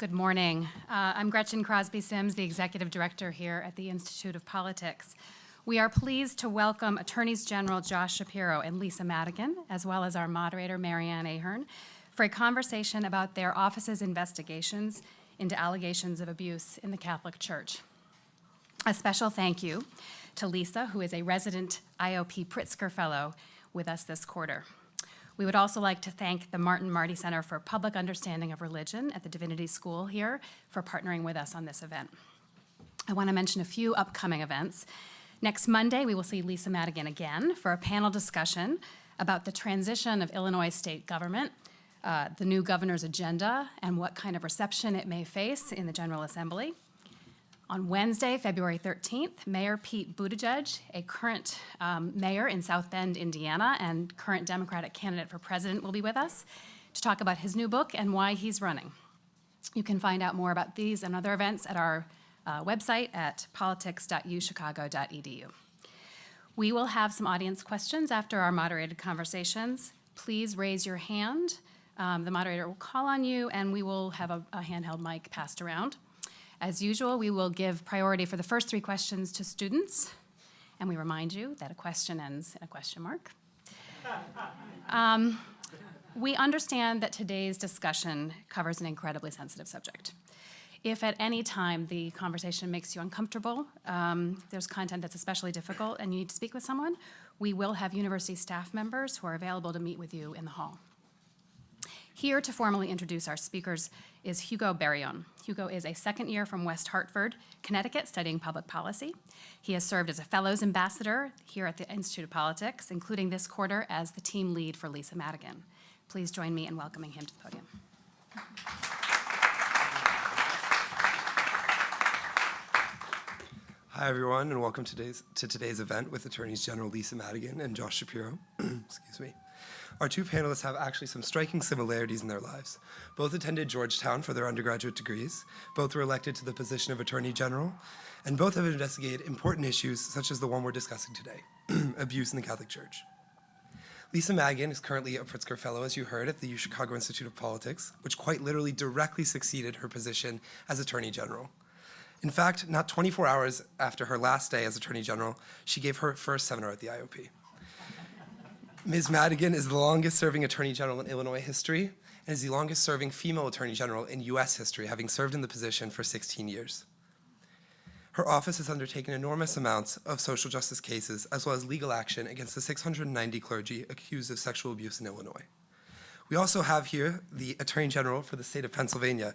Good morning. I'm Gretchen Crosby Sims, the Executive Director here at the Institute of Politics. We are pleased to welcome Attorneys General Josh Shapiro and Lisa Madigan, as well as our moderator, Marianne Ahearn, for a conversation about their office's investigations into allegations of abuse in the Catholic Church. A special thank you to Lisa, who is a resident IOP Pritzker Fellow with us this quarter. We would also like to thank the Martin Marty Center for Public Understanding of Religion at the Divinity School here for partnering with us on this event. I want to mention a few upcoming events. Next Monday, we will see Lisa Madigan again for a panel discussion about the transition of Illinois state government, the new governor's agenda, and what kind of reception it may face in the General Assembly. On Wednesday, February 13th, Mayor Pete Buttigieg, a current mayor in South Bend, Indiana, and current Democratic candidate for president, will be with us to talk about his new book and why he's running. You can find out more about these and other events at our website at politics.uchicago.edu. We will have some audience questions after our moderated conversations. Please raise your hand. The moderator will call on you, and we will have a handheld mic passed around. As usual, we will give priority for the first 3 questions to students, and we remind you that a question ends in a question mark. We understand that today's discussion covers an incredibly sensitive subject. If at any time the conversation makes you uncomfortable, there's content that's especially difficult, and you need to speak with someone, we will have university staff members who are available to meet with you in the hall. Here to formally introduce our speakers is Hugo Barillon. Hugo is a second year from West Hartford, Connecticut, studying public policy. He has served as a Fellows Ambassador here at the Institute of Politics, including this quarter as the team lead for Lisa Madigan. Please join me in welcoming him to the podium. Hi, everyone, and welcome to today's event with Attorneys General Lisa Madigan and Josh Shapiro. Excuse me. Our 2 panelists have actually some striking similarities in their lives. Both attended Georgetown for their undergraduate degrees, both were elected to the position of Attorney General, and both have investigated important issues such as the one we're discussing today, abuse in the Catholic Church. Lisa Madigan is currently a Pritzker Fellow, as you heard, at the UChicago Institute of Politics, which quite literally directly succeeded her position as Attorney General. In fact, not 24 hours after her last day as Attorney General, she gave her first seminar at the IOP. Ms. Madigan is the longest-serving Attorney General in Illinois history and is the longest-serving female Attorney General in U.S. history, having served in the position for 16 years. Her office has undertaken enormous amounts of social justice cases as well as legal action against the 690 clergy accused of sexual abuse in Illinois. We also have here the Attorney General for the state of Pennsylvania,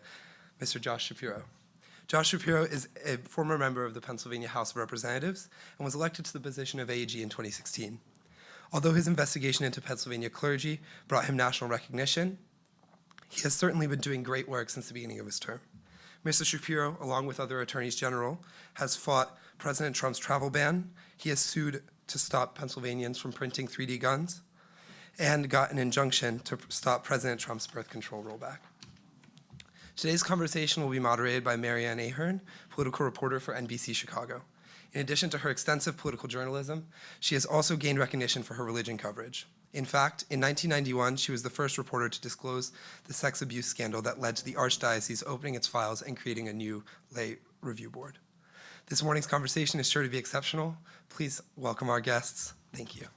Mr. Josh Shapiro. Josh Shapiro is a former member of the Pennsylvania House of Representatives and was elected to the position of AG in 2016. Although his investigation into Pennsylvania clergy brought him national recognition, he has certainly been doing great work since the beginning of his term. Mr. Shapiro, along with other attorneys general, has fought President Trump's travel ban. He has sued to stop Pennsylvanians from printing 3D guns and got an injunction to stop President Trump's birth control rollback. Today's conversation will be moderated by Marianne Ahearn, political reporter for NBC Chicago. In addition to her extensive political journalism, she has also gained recognition for her religion coverage. In fact, in 1991, she was the first reporter to disclose the sex abuse scandal that led to the Archdiocese opening its files and creating a new lay review board. This morning's conversation is sure to be exceptional. Please welcome our guests. Thank you.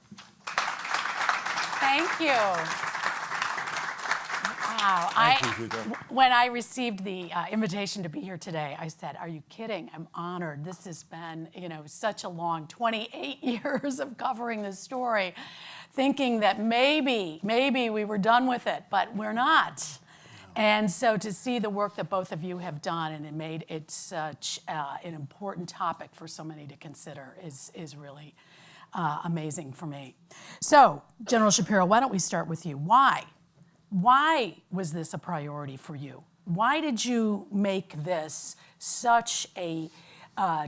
Thank you. Wow. When I received the invitation to be here today, I said, "Are you kidding? I'm honored. This has been, such a long 28 years of covering this story, thinking that maybe we were done with it, but we're not." And so to see the work that both of you have done and it made it such an important topic for so many to consider is really amazing for me. So, General Shapiro, why don't we start with you? Why was this a priority for you? Why did you make this such a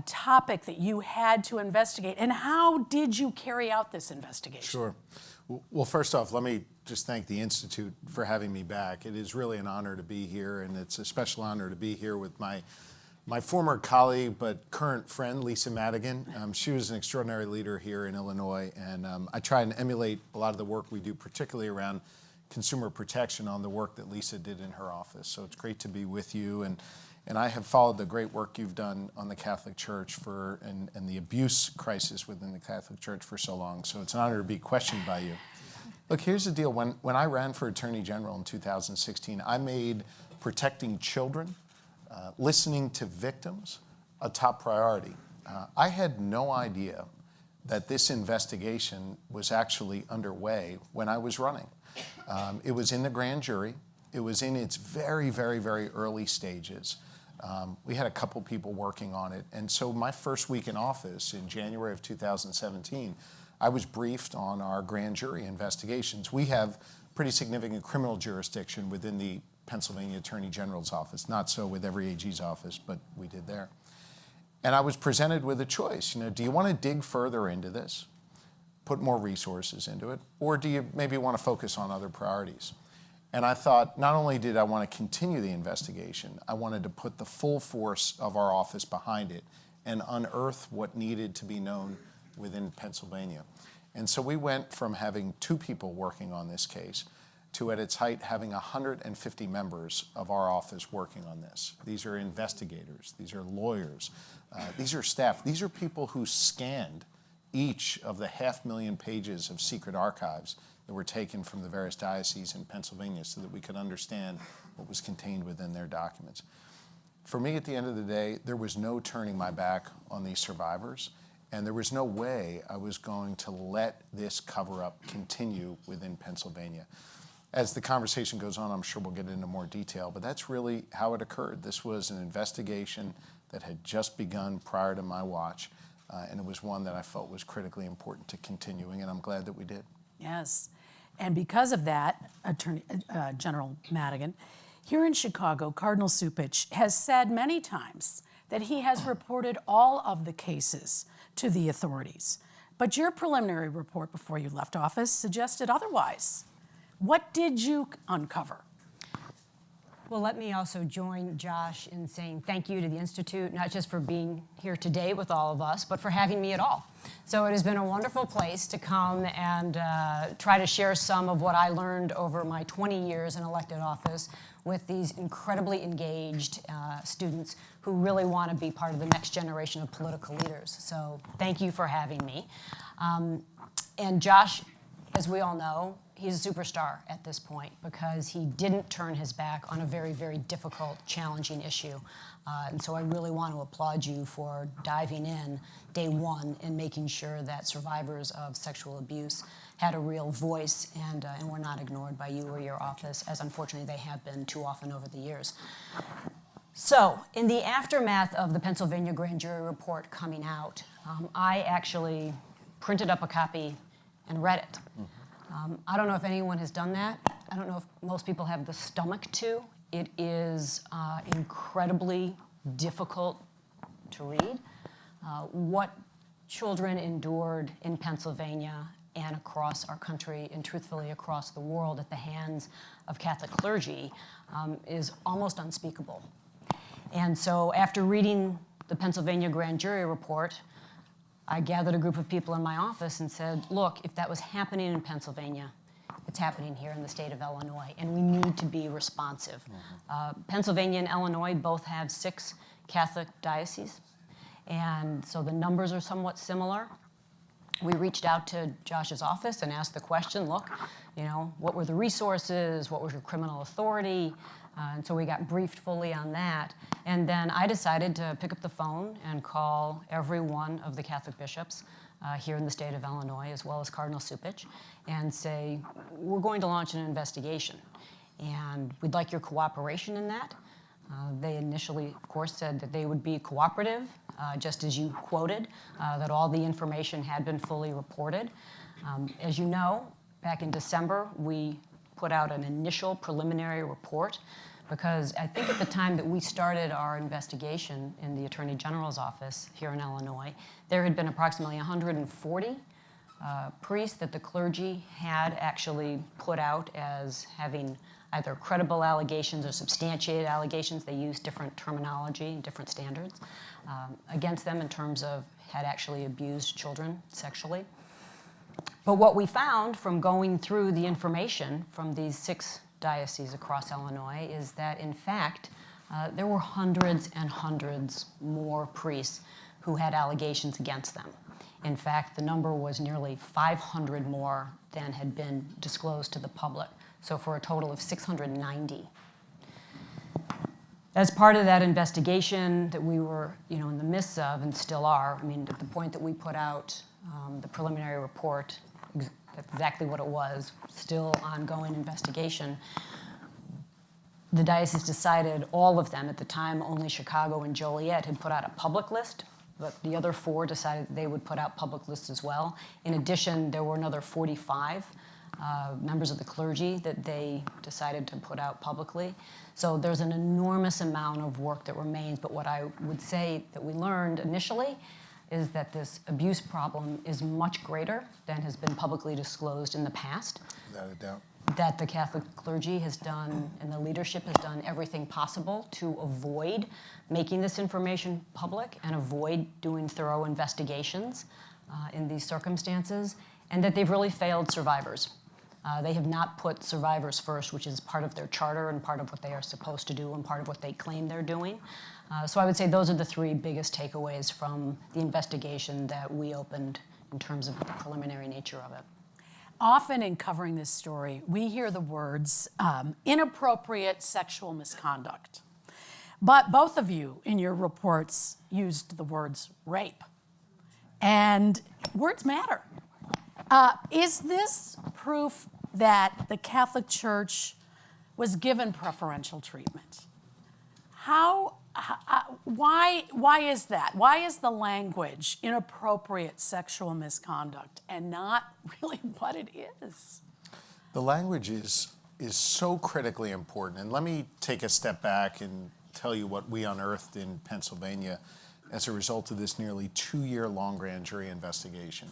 topic that you had to investigate? And how did you carry out this investigation? Sure. Well, first off, let me just thank the Institute for having me back. It is really an honor to be here, and it's a special honor to be here with my former colleague but current friend, Lisa Madigan. She was an extraordinary leader here in Illinois, and I try and emulate a lot of the work we do, particularly around consumer protection on the work that Lisa did in her office. So it's great to be with you. And I have followed the great work you've done on the Catholic Church and the abuse crisis within the Catholic Church for so long. So it's an honor to be questioned by you. Look, here's the deal. When I ran for Attorney General in 2016, I made protecting children, listening to victims, a top priority. I had no idea that this investigation was actually underway when I was running. It was in the grand jury. It was in its very, very, very early stages. We had a couple people working on it. And so my first week in office in January of 2017, I was briefed on our grand jury investigations. We have pretty significant criminal jurisdiction within the Pennsylvania Attorney General's office. Not so with every AG's office, but we did there. And I was presented with a choice. Do you want to dig further into this, put more resources into it, or do you maybe want to focus on other priorities? And I thought, not only did I want to continue the investigation, I wanted to put the full force of our office behind it and unearth what needed to be known within Pennsylvania. And so we went from having 2 people working on this case to, at its height, having 150 members of our office working on this. These are investigators, these are lawyers, these are staff, these are people who scanned each of the 500,000 pages of secret archives that were taken from the various dioceses in Pennsylvania so that we could understand what was contained within their documents. For me, at the end of the day, there was no turning my back on these survivors, and there was no way I was going to let this cover-up continue within Pennsylvania. As the conversation goes on, I'm sure we'll get into more detail, but that's really how it occurred. This was an investigation that had just begun prior to my watch, and it was one that I felt was critically important to continuing, and I'm glad that we did. Yes. And because of that, Attorney General Madigan, here in Chicago, Cardinal Cupich has said many times that he has reported all of the cases to the authorities. But your preliminary report before you left office suggested otherwise. What did you uncover? Well, let me also join Josh in saying thank you to the Institute, not just for being here today with all of us, but for having me at all. So it has been a wonderful place to come and try to share some of what I learned over my 20 years in elected office with these incredibly engaged students who really want to be part of the next generation of political leaders. So thank you for having me. And Josh, as we all know, he's a superstar at this point because he didn't turn his back on a very, very difficult, challenging issue. And so I really want to applaud you for diving in day one and making sure that survivors of sexual abuse had a real voice and were not ignored by you or your office, as unfortunately they have been too often over the years. So in the aftermath of the Pennsylvania grand jury report coming out, I actually printed up a copy and read it. I don't know if anyone has done that. I don't know if most people have the stomach to. It is incredibly difficult to read. What children endured in Pennsylvania and across our country and truthfully across the world at the hands of Catholic clergy is almost unspeakable. And so after reading the Pennsylvania grand jury report, I gathered a group of people in my office and said, look, if that was happening in Pennsylvania, it's happening here in the state of Illinois, and we need to be responsive. Pennsylvania and Illinois both have 6 Catholic dioceses, and so the numbers are somewhat similar. We reached out to Josh's office and asked the question, look, what were the resources? What was your criminal authority? And so we got briefed fully on that. And then I decided to pick up the phone and call every one of the Catholic bishops here in the state of Illinois, as well as Cardinal Cupich, and say, we're going to launch an investigation. And we'd like your cooperation in that. They initially, of course, said that they would be cooperative, just as you quoted, that all the information had been fully reported. As you know, back in December, we put out an initial preliminary report because I think at the time that we started our investigation in the Attorney General's office here in Illinois, there had been approximately 140 priests that the clergy had actually put out as having either credible allegations or substantiated allegations. They used different terminology and different standards against them in terms of had actually abused children sexually. But what we found from going through the information from these 6 dioceses across Illinois is that, in fact, there were hundreds and hundreds more priests who had allegations against them. In fact, the number was nearly 500 more than had been disclosed to the public, so for a total of 690. As part of that investigation that we were, in the midst of and still are, at the point that we put out the preliminary report, that's exactly what it was, still ongoing investigation, the diocese decided, all of them, at the time only Chicago and Joliet had put out a public list, but the other 4 decided they would put out public lists as well. In addition, there were another 45 members of the clergy that they decided to put out publicly. So there's an enormous amount of work that remains, but what I would say that we learned initially is that this abuse problem is much greater than has been publicly disclosed in the past. Without a doubt. That the Catholic clergy has done, and the leadership has done everything possible to avoid making this information public and avoid doing thorough investigations in these circumstances, and that they've really failed survivors. They have not put survivors first, which is part of their charter and part of what they are supposed to do and part of what they claim they're doing. So I would say those are the 3 biggest takeaways from the investigation that we opened in terms of the preliminary nature of it. Often in covering this story, we hear the words inappropriate sexual misconduct. But both of you in your reports used the words rape. And words matter. Is this proof that the Catholic Church was given preferential treatment? Why is that? Why is the language inappropriate sexual misconduct and not really what it is? The language is so critically important. And let me take a step back and tell you what we unearthed in Pennsylvania as a result of this nearly 2-year-long grand jury investigation.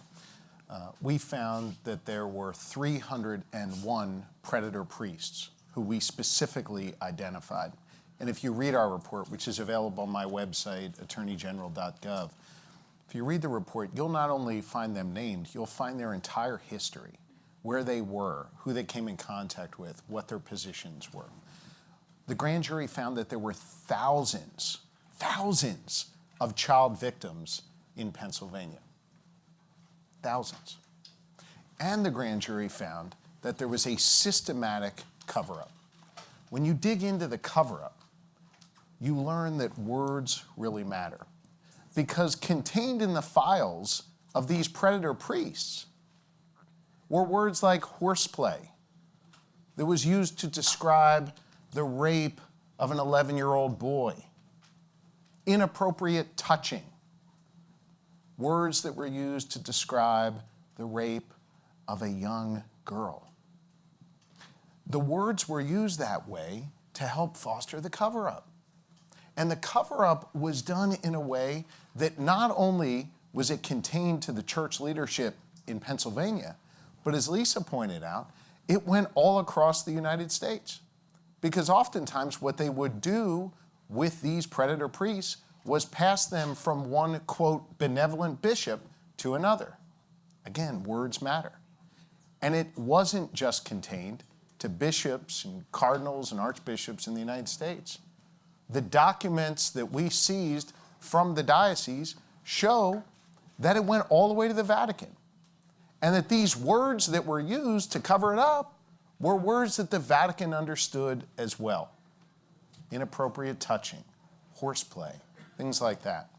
We found that there were 301 predator priests who we specifically identified. And if you read our report, which is available on my website, attorneygeneral.gov, if you read the report, you'll not only find them named, you'll find their entire history, where they were, who they came in contact with, what their positions were. The grand jury found that there were thousands of child victims in Pennsylvania. Thousands. And the grand jury found that there was a systematic cover-up. When you dig into the cover-up, you learn that words really matter. Because contained in the files of these predator priests were words like horseplay that was used to describe the rape of an 11-year-old boy, inappropriate touching, words that were used to describe the rape of a young girl. The words were used that way to help foster the cover-up. And the cover-up was done in a way that not only was it contained to the church leadership in Pennsylvania, but as Lisa pointed out, it went all across the United States. Because oftentimes what they would do with these predator priests was pass them from one, quote, benevolent bishop to another. Again, words matter. And it wasn't just contained to bishops and cardinals and archbishops in the United States. The documents that we seized from the diocese show that it went all the way to the Vatican. And that these words that were used to cover it up were words that the Vatican understood as well. Inappropriate touching, horseplay, things like that.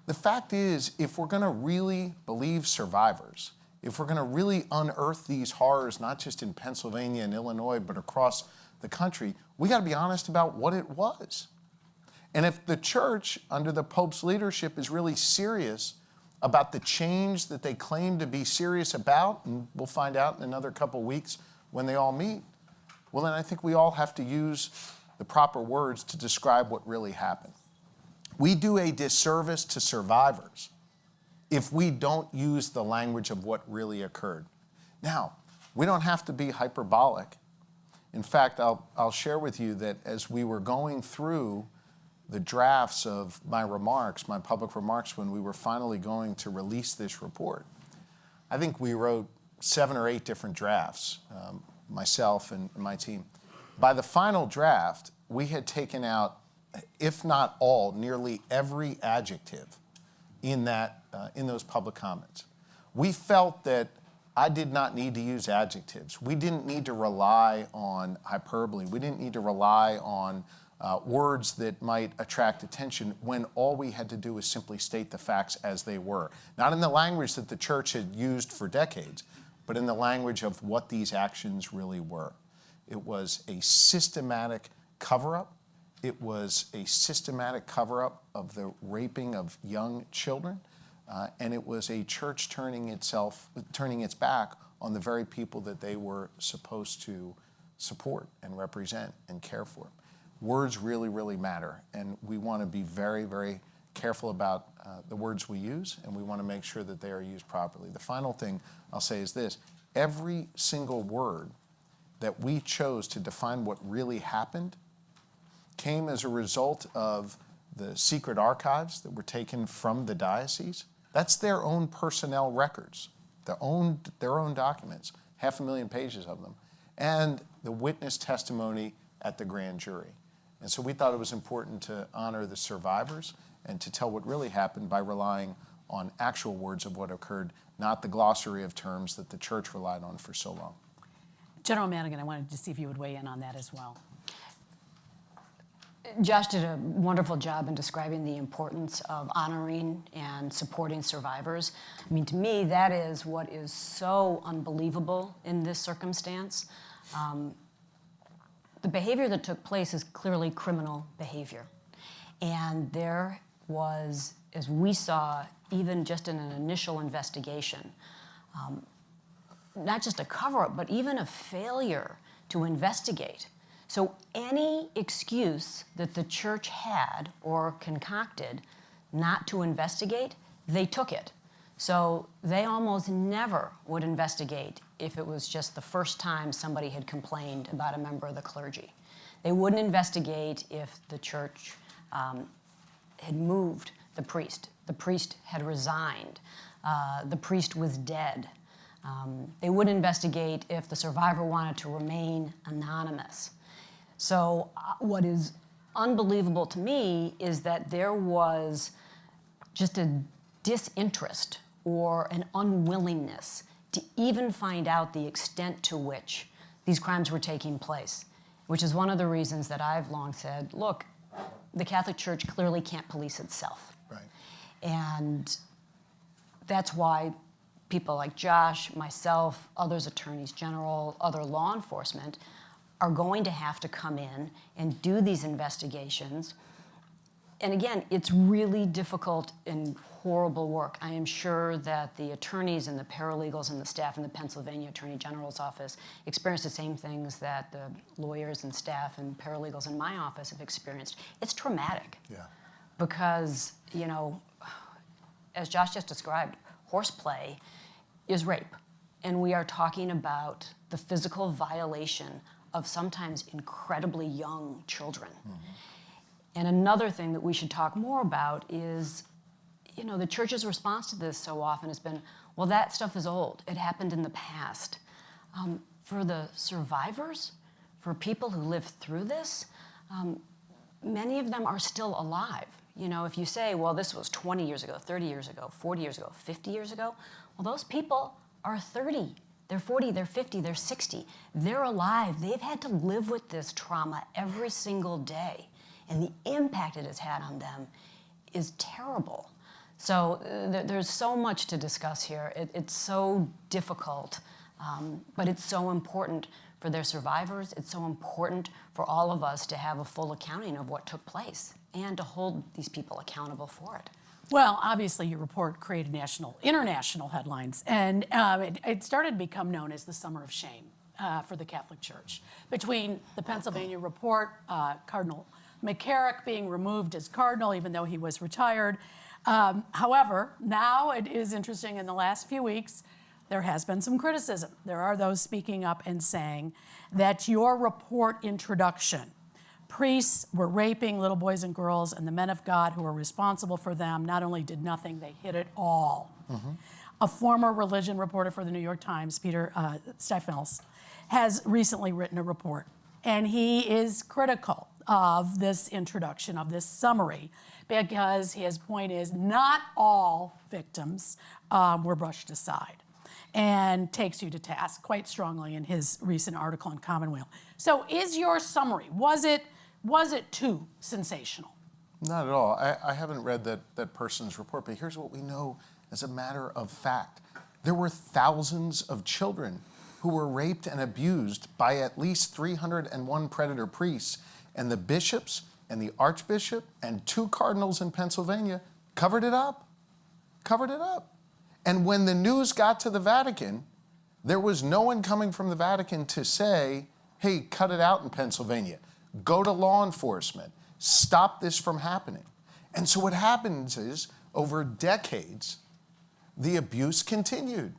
The fact is, if we're going to really believe survivors, if we're going to really unearth these horrors, not just in Pennsylvania and Illinois, but across the country, we got to be honest about what it was. And if the church, under the Pope's leadership, is really serious about the change that they claim to be serious about, and we'll find out in another couple weeks when they all meet, well, then I think we all have to use the proper words to describe what really happened. We do a disservice to survivors if we don't use the language of what really occurred. Now, we don't have to be hyperbolic. In fact, I'll share with you that as we were going through the drafts of my remarks, my public remarks, when we were finally going to release this report, I think we wrote 7 or 8 different drafts, myself and my team. By the final draft, we had taken out, if not all, nearly every adjective in those public comments. We felt that I did not need to use adjectives. We didn't need to rely on hyperbole. We didn't need to rely on words that might attract attention when all we had to do was simply state the facts as they were. Not in the language that the church had used for decades, but in the language of what these actions really were. It was a systematic cover-up. It was a systematic cover-up of the raping of young children. And it was a church turning its back on the very people that they were supposed to support and represent and care for. Words really, really matter, and we want to be very, very careful about the words we use, and we want to make sure that they are used properly. The final thing I'll say is this: every single word that we chose to define what really happened came as a result of the secret archives that were taken from the diocese. That's their own personnel records, their own documents, 500,000 pages of them, and the witness testimony at the grand jury. And so we thought it was important to honor the survivors and to tell what really happened by relying on actual words of what occurred, not the glossary of terms that the church relied on for so long. General Madigan, I wanted to see if you would weigh in on that as well. Josh did a wonderful job in describing the importance of honoring and supporting survivors. I mean, to me, that is what is so unbelievable in this circumstance. The behavior that took place is clearly criminal behavior. And there was, as we saw, even just in an initial investigation, not just a cover-up, but even a failure to investigate. So any excuse that the church had or concocted not to investigate, they took it. So they almost never would investigate if it was just the first time somebody had complained about a member of the clergy. They wouldn't investigate if the church had moved the priest. The priest had resigned. The priest was dead. They wouldn't investigate if the survivor wanted to remain anonymous. So what is unbelievable to me is that there was just a disinterest or an unwillingness to even find out the extent to which these crimes were taking place, which is one of the reasons that I've long said, look, the Catholic Church clearly can't police itself. Right. And that's why people like Josh, myself, others attorneys general, other law enforcement are going to have to come in and do these investigations. And again, it's really difficult and horrible work. I am sure that the attorneys and the paralegals and the staff in the Pennsylvania Attorney General's office experience the same things that the lawyers and staff and paralegals in my office have experienced. It's traumatic. Yeah. Because, you know, as Josh just described, horseplay is rape. And we are talking about the physical violation of sometimes incredibly young children. Mm-hmm. And another thing that we should talk more about is, you know, the church's response to this so often has been, well, that stuff is old. It happened in the past. For the survivors, for people who lived through this, many of them are still alive. You know, if you say, well, this was 20 years ago, 30 years ago, 40 years ago, 50 years ago, well, those people are 30. They're 40, they're 50, they're 60. They're alive. They've had to live with this trauma every single day. And the impact it has had on them is terrible. So there's so much to discuss here. It's so difficult, but it's so important for their survivors. It's so important for all of us to have a full accounting of what took place and to hold these people accountable for it. Well, obviously, your report created international headlines, and it started to become known as the Summer of Shame for the Catholic Church. Between the Pennsylvania report, Cardinal McCarrick being removed as cardinal, even though he was retired. However, now it is interesting, in the last few weeks, there has been some criticism. There are those speaking up and saying that your report introduction, priests were raping little boys and girls, and the men of God who were responsible for them not only did nothing, they hid it all. Mm-hmm. a former religion reporter for the New York Times, Peter Stephens, has recently written a report, and he is critical of this introduction, of this summary, because his point is not all victims were brushed aside, and takes you to task quite strongly in his recent article in Commonweal. So is your summary, was it too sensational? Not at all. I haven't read that person's report, but here's what we know as a matter of fact. There were thousands of children who were raped and abused by at least 301 predator priests, and the bishops and the archbishop and 2 cardinals in Pennsylvania covered it up. And when the news got to the Vatican, there was no one coming from the Vatican to say, hey, cut it out in Pennsylvania. Go to law enforcement. Stop this from happening. And so what happens is, over decades, the abuse continued.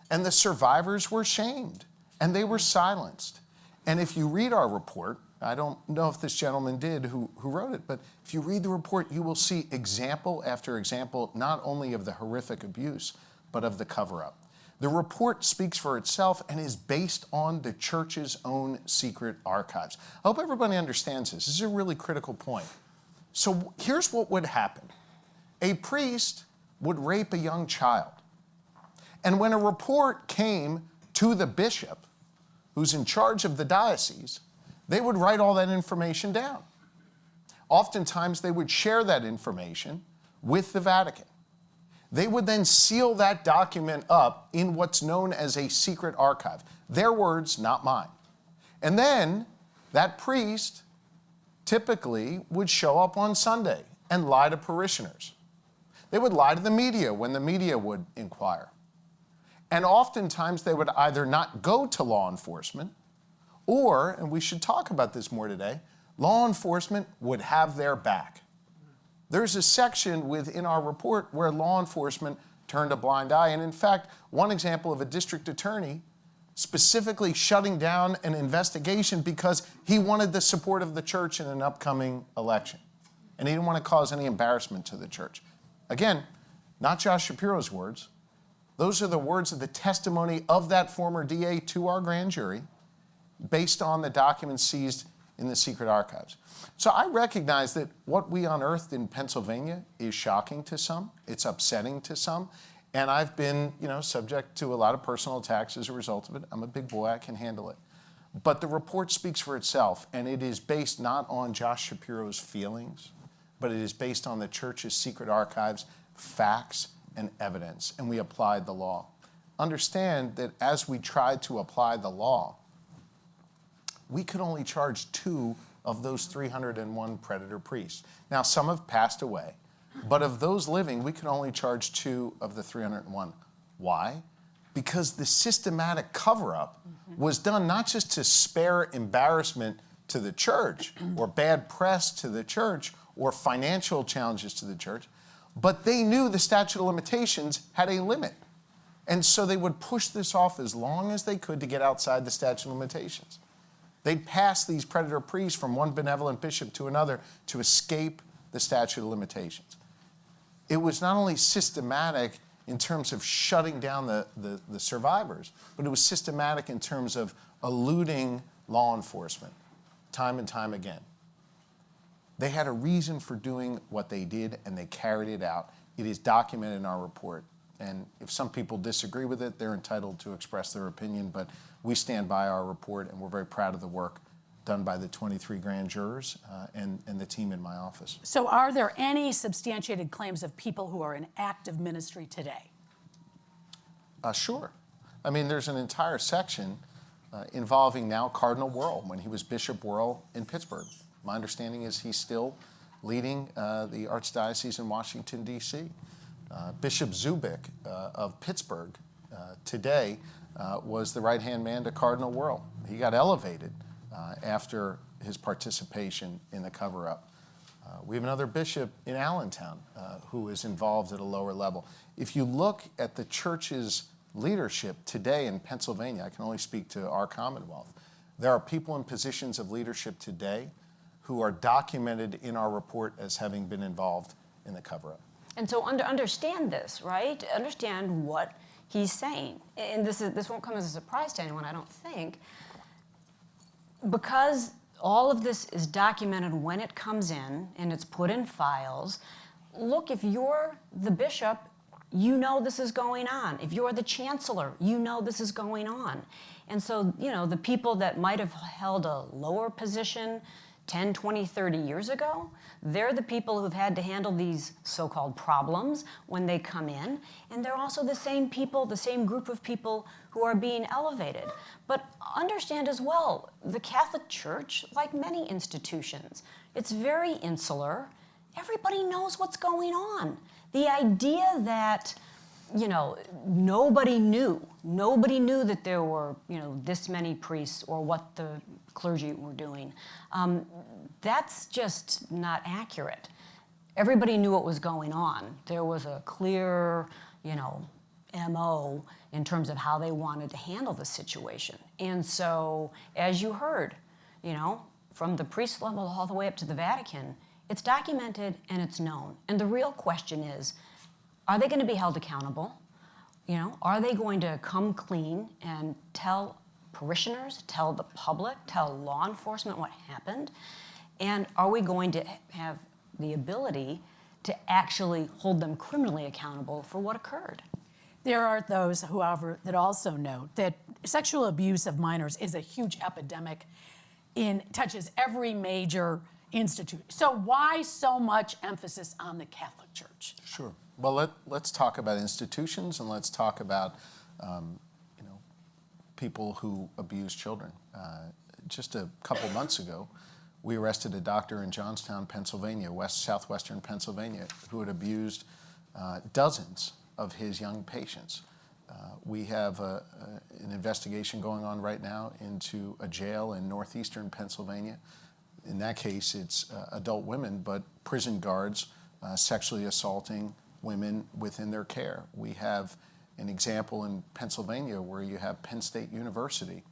And the survivors were shamed. And they were silenced. And if you read our report, I don't know if this gentleman did who wrote it, but if you read the report, you will see example after example, not only of the horrific abuse, but of the cover-up. The report speaks for itself and is based on the church's own secret archives. I hope everybody understands this. This is a really critical point. So here's what would happen. A priest would rape a young child. And when a report came to the bishop, who's in charge of the diocese, they would write all that information down. Oftentimes, they would share that information with the Vatican. They would then seal that document up in what's known as a secret archive. Their words, not mine. And then that priest typically would show up on Sunday and lie to parishioners. They would lie to the media when the media would inquire. And oftentimes, they would either not go to law enforcement, or, and we should talk about this more today, law enforcement would have their back. There's a section within our report where law enforcement turned a blind eye. And in fact, one example of a district attorney specifically shutting down an investigation because he wanted the support of the church in an upcoming election. And he didn't want to cause any embarrassment to the church. Again, not Josh Shapiro's words. Those are the words of the testimony of that former DA to our grand jury, based on the documents seized in the secret archives. So I recognize that what we unearthed in Pennsylvania is shocking to some, it's upsetting to some, and I've been, subject to a lot of personal attacks as a result of it. I'm a big boy, I can handle it. But the report speaks for itself, and it is based not on Josh Shapiro's feelings, but it is based on the church's secret archives, facts, and evidence, and we applied the law. Understand that as we tried to apply the law, we could only charge 2 of those 301 predator priests. Now, some have passed away, but of those living, we could only charge 2 of the 301. Why? Because the systematic cover-up was done not just to spare embarrassment to the church or bad press to the church or financial challenges to the church, but they knew the statute of limitations had a limit. And so they would push this off as long as they could to get outside the statute of limitations. They'd pass these predator priests from one benevolent bishop to another to escape the statute of limitations. It was not only systematic in terms of shutting down the survivors, but it was systematic in terms of eluding law enforcement time and time again. They had a reason for doing what they did, and they carried it out. It is documented in our report. And if some people disagree with it, they're entitled to express their opinion, but we stand by our report, and we're very proud of the work done by the 23 grand jurors and the team in my office. So are there any substantiated claims of people who are in active ministry today? Sure. I mean, there's an entire section involving now Cardinal Wuerl, when he was Bishop Wuerl in Pittsburgh. My understanding is he's still leading the Archdiocese in Washington, D.C. Bishop Zubik of Pittsburgh today was the right-hand man to Cardinal Wuerl. He got elevated after his participation in the cover-up. We have another bishop in Allentown who is involved at a lower level. If you look at the church's leadership today in Pennsylvania, I can only speak to our Commonwealth, there are people in positions of leadership today who are documented in our report as having been involved in the cover-up. And so understand this, right? Understand what he's saying. And this won't come as a surprise to anyone, I don't think. Because all of this is documented when it comes in and it's put in files. Look, if you're the bishop, you know this is going on. If you're the chancellor, you know this is going on. And so, the people that might have held a lower position 10, 20, 30 years ago, they're the people who've had to handle these so-called problems when they come in. And they're also the same people, the same group of people who are being elevated. But understand as well, the Catholic Church, like many institutions, it's very insular. Everybody knows what's going on. The idea that, nobody knew that there were, this many priests or what the clergy were doing, that's just not accurate. Everybody knew what was going on. There was a clear, MO in terms of how they wanted to handle the situation. And so, as you heard, from the priest level all the way up to the Vatican, it's documented and it's known. And the real question is, are they going to be held accountable? Are they going to come clean and tell parishioners, tell the public, tell law enforcement what happened? And are we going to have the ability to actually hold them criminally accountable for what occurred? There are those, however, that also note that sexual abuse of minors is a huge epidemic touches every major institute. So why so much emphasis on the Catholic Church? Sure. Well, let's talk about institutions and let's talk about people who abuse children. Just a couple months ago, we arrested a doctor in Johnstown, Pennsylvania, southwestern Pennsylvania, who had abused dozens of his young patients. We have an investigation going on right now into a jail in northeastern Pennsylvania. In that case, it's adult women, but prison guards sexually assaulting women within their care. We have an example in Pennsylvania where you have Penn State University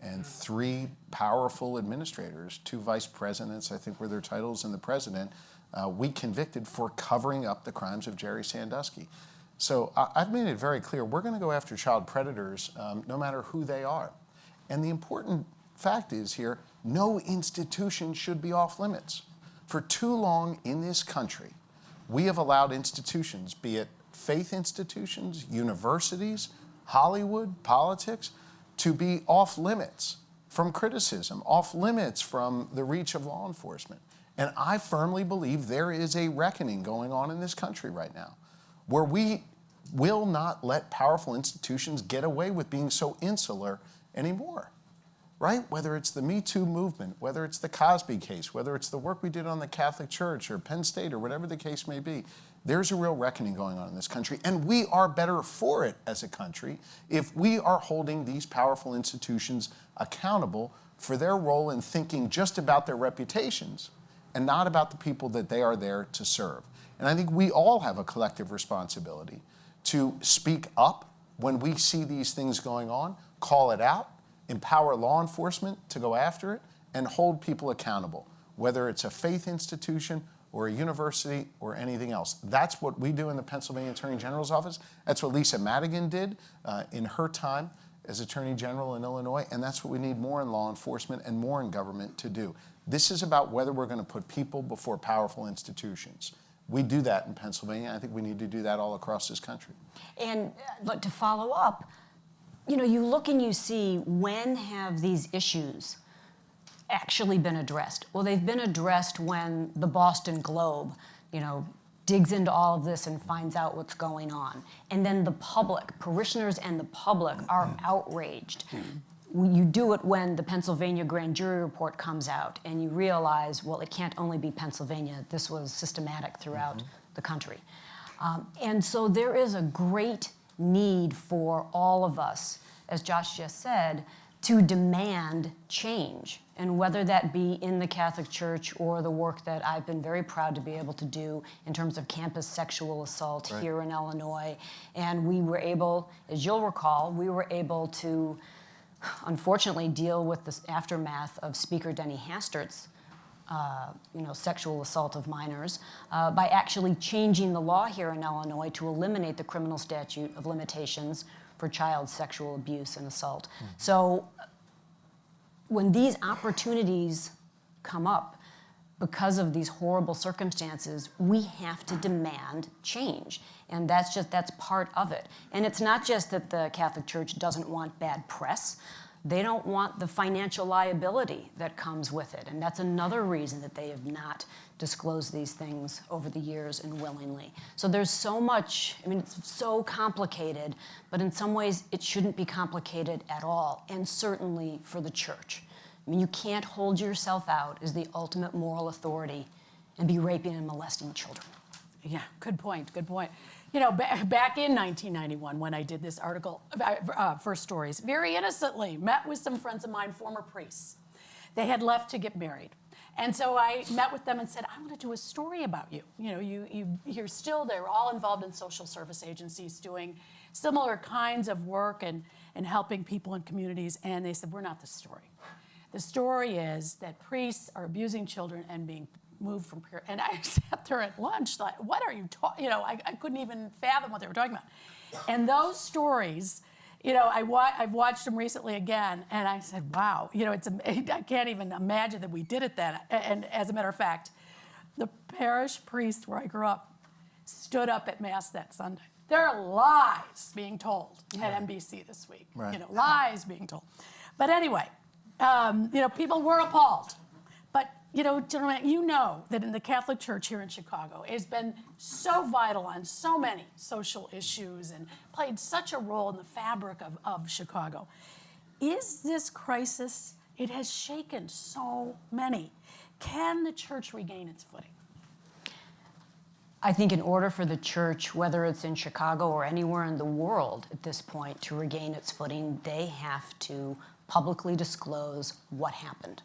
and 3 powerful administrators, 2 vice presidents, I think were their titles, and the president, we convicted for covering up the crimes of Jerry Sandusky. So I've made it very clear, we're going to go after child predators no matter who they are. And the important fact is here, no institution should be off limits. For too long in this country, we have allowed institutions, be it faith institutions, universities, Hollywood, politics, to be off limits from criticism, off limits from the reach of law enforcement. And I firmly believe there is a reckoning going on in this country right now, where we will not let powerful institutions get away with being so insular anymore, right? Whether it's the Me Too movement, whether it's the Cosby case, whether it's the work we did on the Catholic Church or Penn State or whatever the case may be, there's a real reckoning going on in this country, and we are better for it as a country if we are holding these powerful institutions accountable for their role in thinking just about their reputations and not about the people that they are there to serve. And I think we all have a collective responsibility to speak up when we see these things going on, call it out, empower law enforcement to go after it, and hold people accountable, whether it's a faith institution or a university or anything else. That's what we do in the Pennsylvania Attorney General's office. That's what Lisa Madigan did in her time as Attorney General in Illinois, and that's what we need more in law enforcement and more in government to do. This is about whether we're going to put people before powerful institutions. We do that in Pennsylvania. I think we need to do that all across this country. And but to follow up, you look and you see, when have these issues actually been addressed? Well, they've been addressed when the Boston Globe, digs into all of this and finds out what's going on. And then the public, parishioners and the public are outraged. You do it when the Pennsylvania grand jury report comes out and you realize, well, it can't only be Pennsylvania. This was systematic throughout the country. And so there is a great need for all of us, as Josh just said, to demand change. And whether that be in the Catholic Church or the work that I've been very proud to be able to do in terms of campus sexual assault here in Illinois. And we were able, as you'll recall, to unfortunately deal with the aftermath of Speaker Denny Hastert's sexual assault of minors by actually changing the law here in Illinois to eliminate the criminal statute of limitations for child sexual abuse and assault. So when these opportunities come up because of these horrible circumstances, we have to demand change. And that's part of it. And it's not just that the Catholic Church doesn't want bad press. They don't want the financial liability that comes with it. And that's another reason that they have not disclosed these things over the years and willingly. So there's so much, it's so complicated, but in some ways it shouldn't be complicated at all, and certainly for the church. You can't hold yourself out as the ultimate moral authority and be raping and molesting children. Yeah, good point, good point. Back in 1991, when I did this article, First Stories, very innocently met with some friends of mine, former priests. They had left to get married. And so I met with them and said, I want to do a story about you. You're still, they're all involved in social service agencies doing similar kinds of work and helping people in communities. And they said, we're not the story. The story is that priests are abusing children and being moved from prayer. And I sat there at lunch like, what are you talking, I couldn't even fathom what they were talking about. And those stories, I've watched them recently again, and I said, wow, I can't even imagine that we did it then. And as a matter of fact, the parish priest where I grew up stood up at Mass that Sunday. There are lies being told at NBC this week, right. Lies being told. But anyway, people were appalled. But, gentlemen, that in the Catholic Church here in Chicago, it has been so vital on so many social issues and played such a role in the fabric of Chicago. Is this crisis, it has shaken so many. Can the church regain its footing? I think in order for the church, whether it's in Chicago or anywhere in the world at this point, to regain its footing, they have to publicly disclose what happened,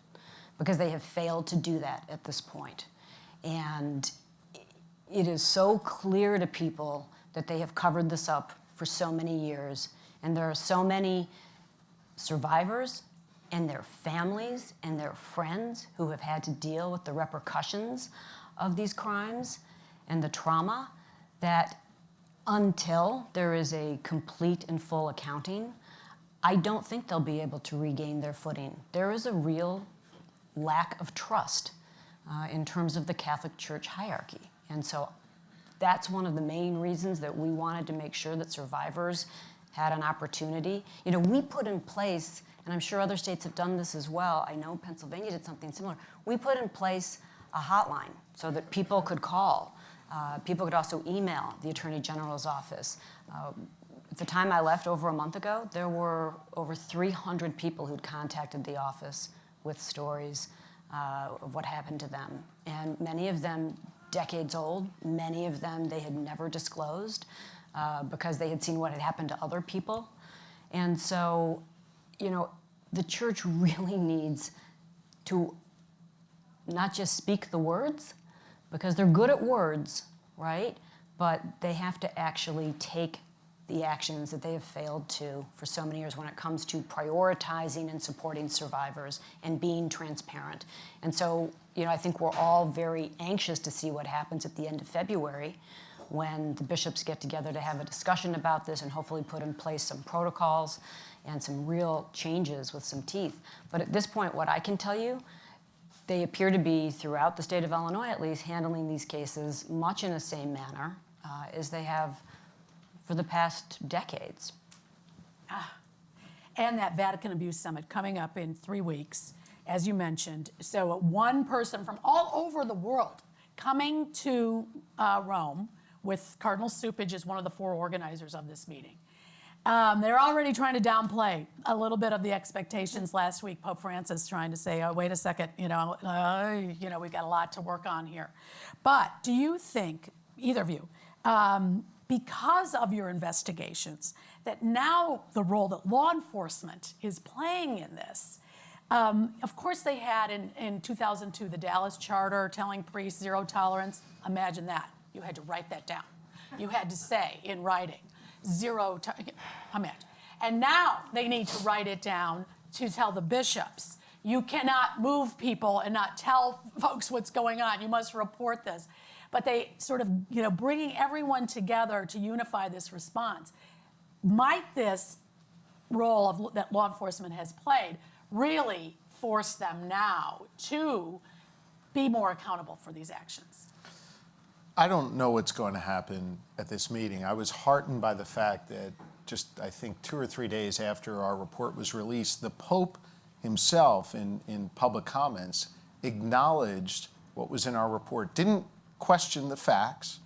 because they have failed to do that at this point. And it is so clear to people that they have covered this up for so many years, and there are so many survivors and their families and their friends who have had to deal with the repercussions of these crimes and the trauma, that until there is a complete and full accounting, I don't think they'll be able to regain their footing. There is a real lack of trust in terms of the Catholic Church hierarchy. And so that's one of the main reasons that we wanted to make sure that survivors had an opportunity. We put in place, and I'm sure other states have done this as well, I know Pennsylvania did something similar, we put in place a hotline so that people could call. People could also email the Attorney General's office. At the time I left over a month ago, there were over 300 people who'd contacted the office with stories of what happened to them. And many of them decades old, many of them they had never disclosed because they had seen what had happened to other people. And so, the church really needs to not just speak the words, because they're good at words, right? But they have to actually take the actions that they have failed to for so many years when it comes to prioritizing and supporting survivors and being transparent. And so, I think we're all very anxious to see what happens at the end of February when the bishops get together to have a discussion about this and hopefully put in place some protocols and some real changes with some teeth. But at this point, what I can tell you, they appear to be, throughout the state of Illinois at least, handling these cases much in the same manner as they have for the past decades. And that Vatican Abuse Summit coming up in 3 weeks, as you mentioned. So one person from all over the world coming to Rome with Cardinal Cupich as one of the 4 organizers of this meeting. They're already trying to downplay a little bit of the expectations last week. Pope Francis trying to say, oh, wait a second, we've got a lot to work on here. But do you think, either of you, because of your investigations, that now the role that law enforcement is playing in this, of course they had in 2002 the Dallas Charter telling priests zero tolerance. Imagine that. You had to write that down. You had to say in writing, imagine. And now they need to write it down to tell the bishops You cannot move people and not tell folks what's going on. You must report this. But they sort of, bringing everyone together to unify this response. Might this role that law enforcement has played really force them now to be more accountable for these actions? I don't know what's going to happen at this meeting. I was heartened by the fact that just, I think, 2 or 3 days after our report was released, the Pope himself in public comments acknowledged what was in our report, didn't question the facts,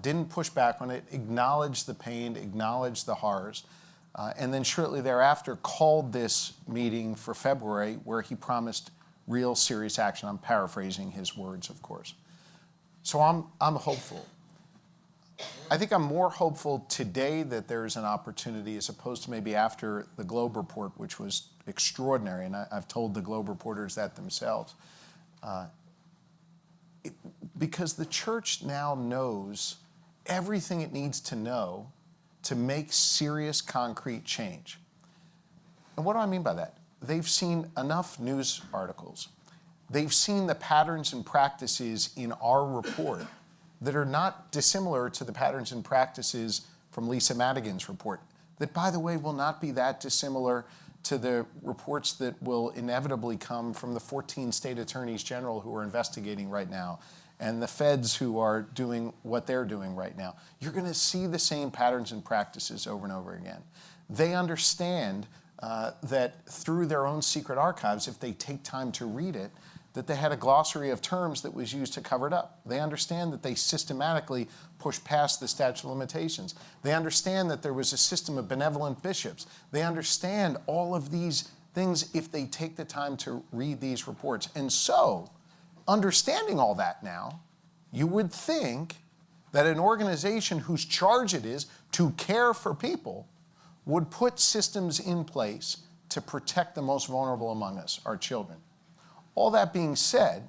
didn't push back on it, acknowledged the pain, acknowledged the horrors, and then shortly thereafter called this meeting for February where he promised real serious action. I'm paraphrasing his words, of course. So I'm hopeful. I think I'm more hopeful today that there's an opportunity as opposed to maybe after the Globe report, which was extraordinary, and I've told the Globe reporters that themselves. Because the church now knows everything it needs to know to make serious, concrete change. And what do I mean by that? They've seen enough news articles. They've seen the patterns and practices in our report that are not dissimilar to the patterns and practices from Lisa Madigan's report, that, by the way, will not be that dissimilar to the reports that will inevitably come from the 14 state attorneys general who are investigating right now, and the feds who are doing what they're doing right now. You're going to see the same patterns and practices over and over again. They understand that through their own secret archives, if they take time to read it, that they had a glossary of terms that was used to cover it up. They understand that they systematically pushed past the statute of limitations. They understand that there was a system of benevolent bishops. They understand all of these things if they take the time to read these reports. And so, understanding all that now, you would think that an organization whose charge it is to care for people would put systems in place to protect the most vulnerable among us, our children. All that being said,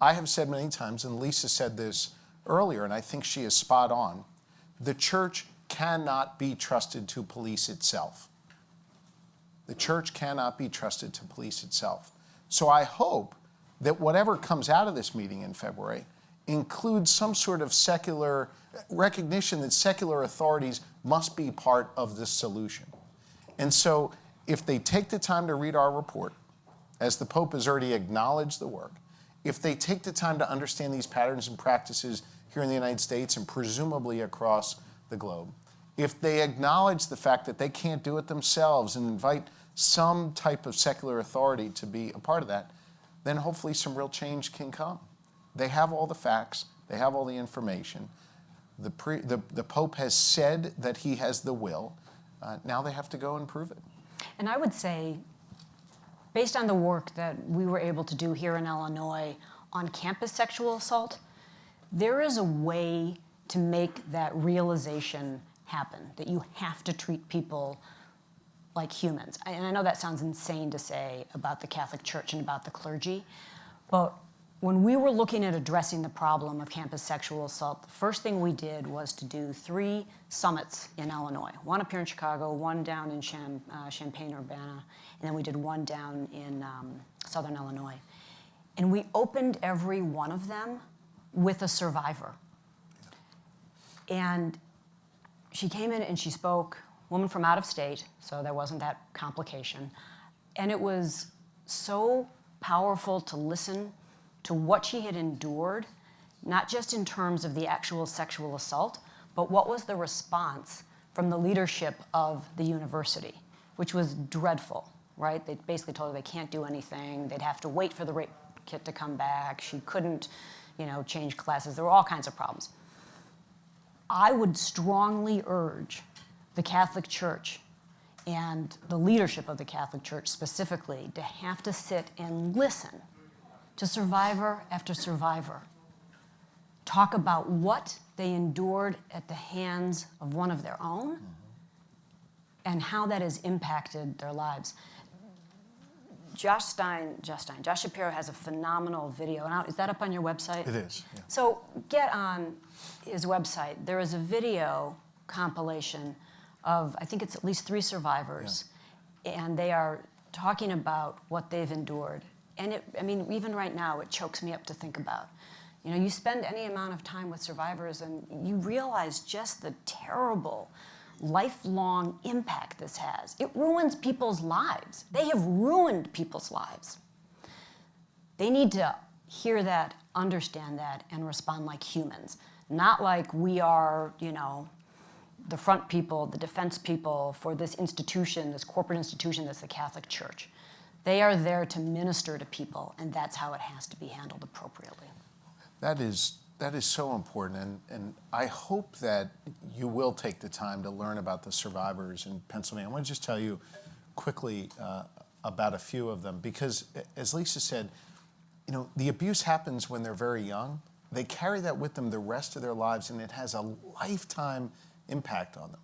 I have said many times, and Lisa said this earlier, and I think she is spot on, the church cannot be trusted to police itself. The church cannot be trusted to police itself. So I hope that whatever comes out of this meeting in February includes some sort of secular recognition that secular authorities must be part of the solution. And so if they take the time to read our report, as the Pope has already acknowledged the work, if they take the time to understand these patterns and practices here in the United States and presumably across the globe, if they acknowledge the fact that they can't do it themselves and invite some type of secular authority to be a part of that, then hopefully some real change can come. They have all the facts, they have all the information. The Pope has said that he has the will. Now they have to go and prove it. And I would say, based on the work that we were able to do here in Illinois on campus sexual assault, there is a way to make that realization happen, that you have to treat people like humans. And I know that sounds insane to say about the Catholic Church and about the clergy, but when we were looking at addressing the problem of campus sexual assault, the first thing we did was to do 3 summits in Illinois. One up here in Chicago, one down in Champaign-Urbana, and then we did one down in Southern Illinois. And we opened every one of them with a survivor. And she came in and she spoke, woman from out of state, so there wasn't that complication. And it was so powerful to listen to what she had endured, not just in terms of the actual sexual assault, but what was the response from the leadership of the university, which was dreadful, right? They basically told her they can't do anything. They'd have to wait for the rape kit to come back. She couldn't, change classes. There were all kinds of problems. I would strongly urge the Catholic Church and the leadership of the Catholic Church specifically to have to sit and listen to survivor after survivor talk about what they endured at the hands of one of their own and how that has impacted their lives. Josh Shapiro has a phenomenal video. Now, is that up on your website? It is, yeah. So get on his website. There is a video compilation of, I think it's at least 3 survivors, and they are talking about what they've endured. And I mean, even right now, it chokes me up to think about. You know, you spend any amount of time with survivors and you realize just the terrible, lifelong impact this has. It ruins people's lives. They have ruined people's lives. They need to hear that, understand that, and respond like humans, not like we are, you know, the front people, the defense people for this institution, this corporate institution that's the Catholic Church. They are there to minister to people, and that's how it has to be handled appropriately. That is so important, and I hope that you will take the time to learn about the survivors in Pennsylvania. I want to just tell you quickly about a few of them, because as Lisa said, you know, the abuse happens when they're very young. They carry that with them the rest of their lives, and it has a lifetime impact on them.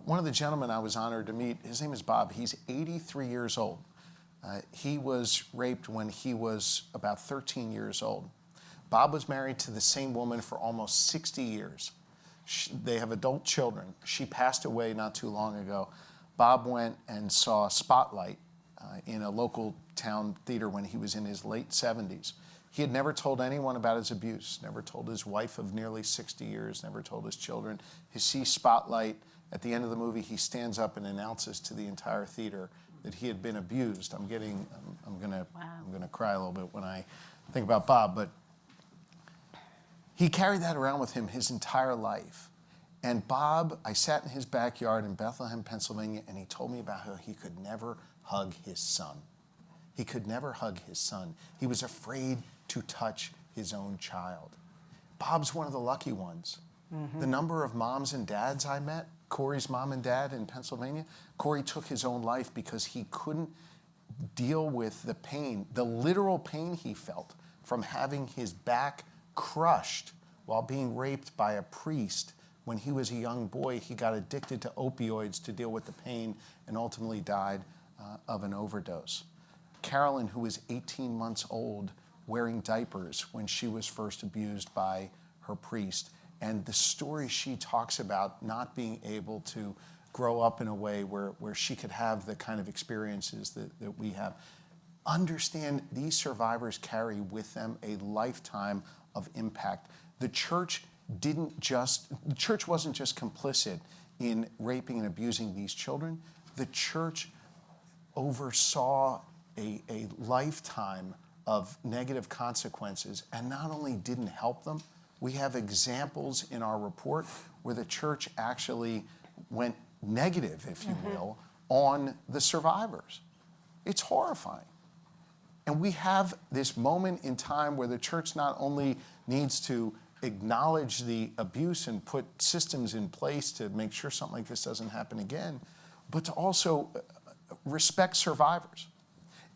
One of the gentlemen I was honored to meet, his name is Bob. He's 83 years old. He was raped when he was about 13 years old. Bob was married to the same woman for almost 60 years. They have adult children. She passed away not too long ago. Bob went and saw Spotlight in a local town theater when he was in his late 70s. He had never told anyone about his abuse, never told his wife of nearly 60 years, never told his children. He sees Spotlight. At the end of the movie, he stands up and announces to the entire theater that he had been abused. I'm gonna cry a little bit when I think about Bob, but he carried that around with him his entire life. And Bob, I sat in his backyard in Bethlehem, Pennsylvania, and he told me about how he could never hug his son. He could never hug his son. He was afraid to touch his own child. Bob's one of the lucky ones. The number of moms and dads I met, Corey's mom and dad in Pennsylvania, Corey took his own life because he couldn't deal with the pain, the literal pain he felt from having his back crushed while being raped by a priest. When he was a young boy, he got addicted to opioids to deal with the pain and ultimately died of an overdose. Carolyn, who was 18 months old, wearing diapers when she was first abused by her priest. And the story she talks about not being able to grow up in a way where she could have the kind of experiences that we have. Understand these survivors carry with them a lifetime of impact. The church wasn't just complicit in raping and abusing these children. The church oversaw a lifetime of negative consequences and not only didn't help them, we have examples in our report where the church actually went negative, if you will, on the survivors. It's horrifying. And we have this moment in time where the church not only needs to acknowledge the abuse and put systems in place to make sure something like this doesn't happen again, but to also respect survivors.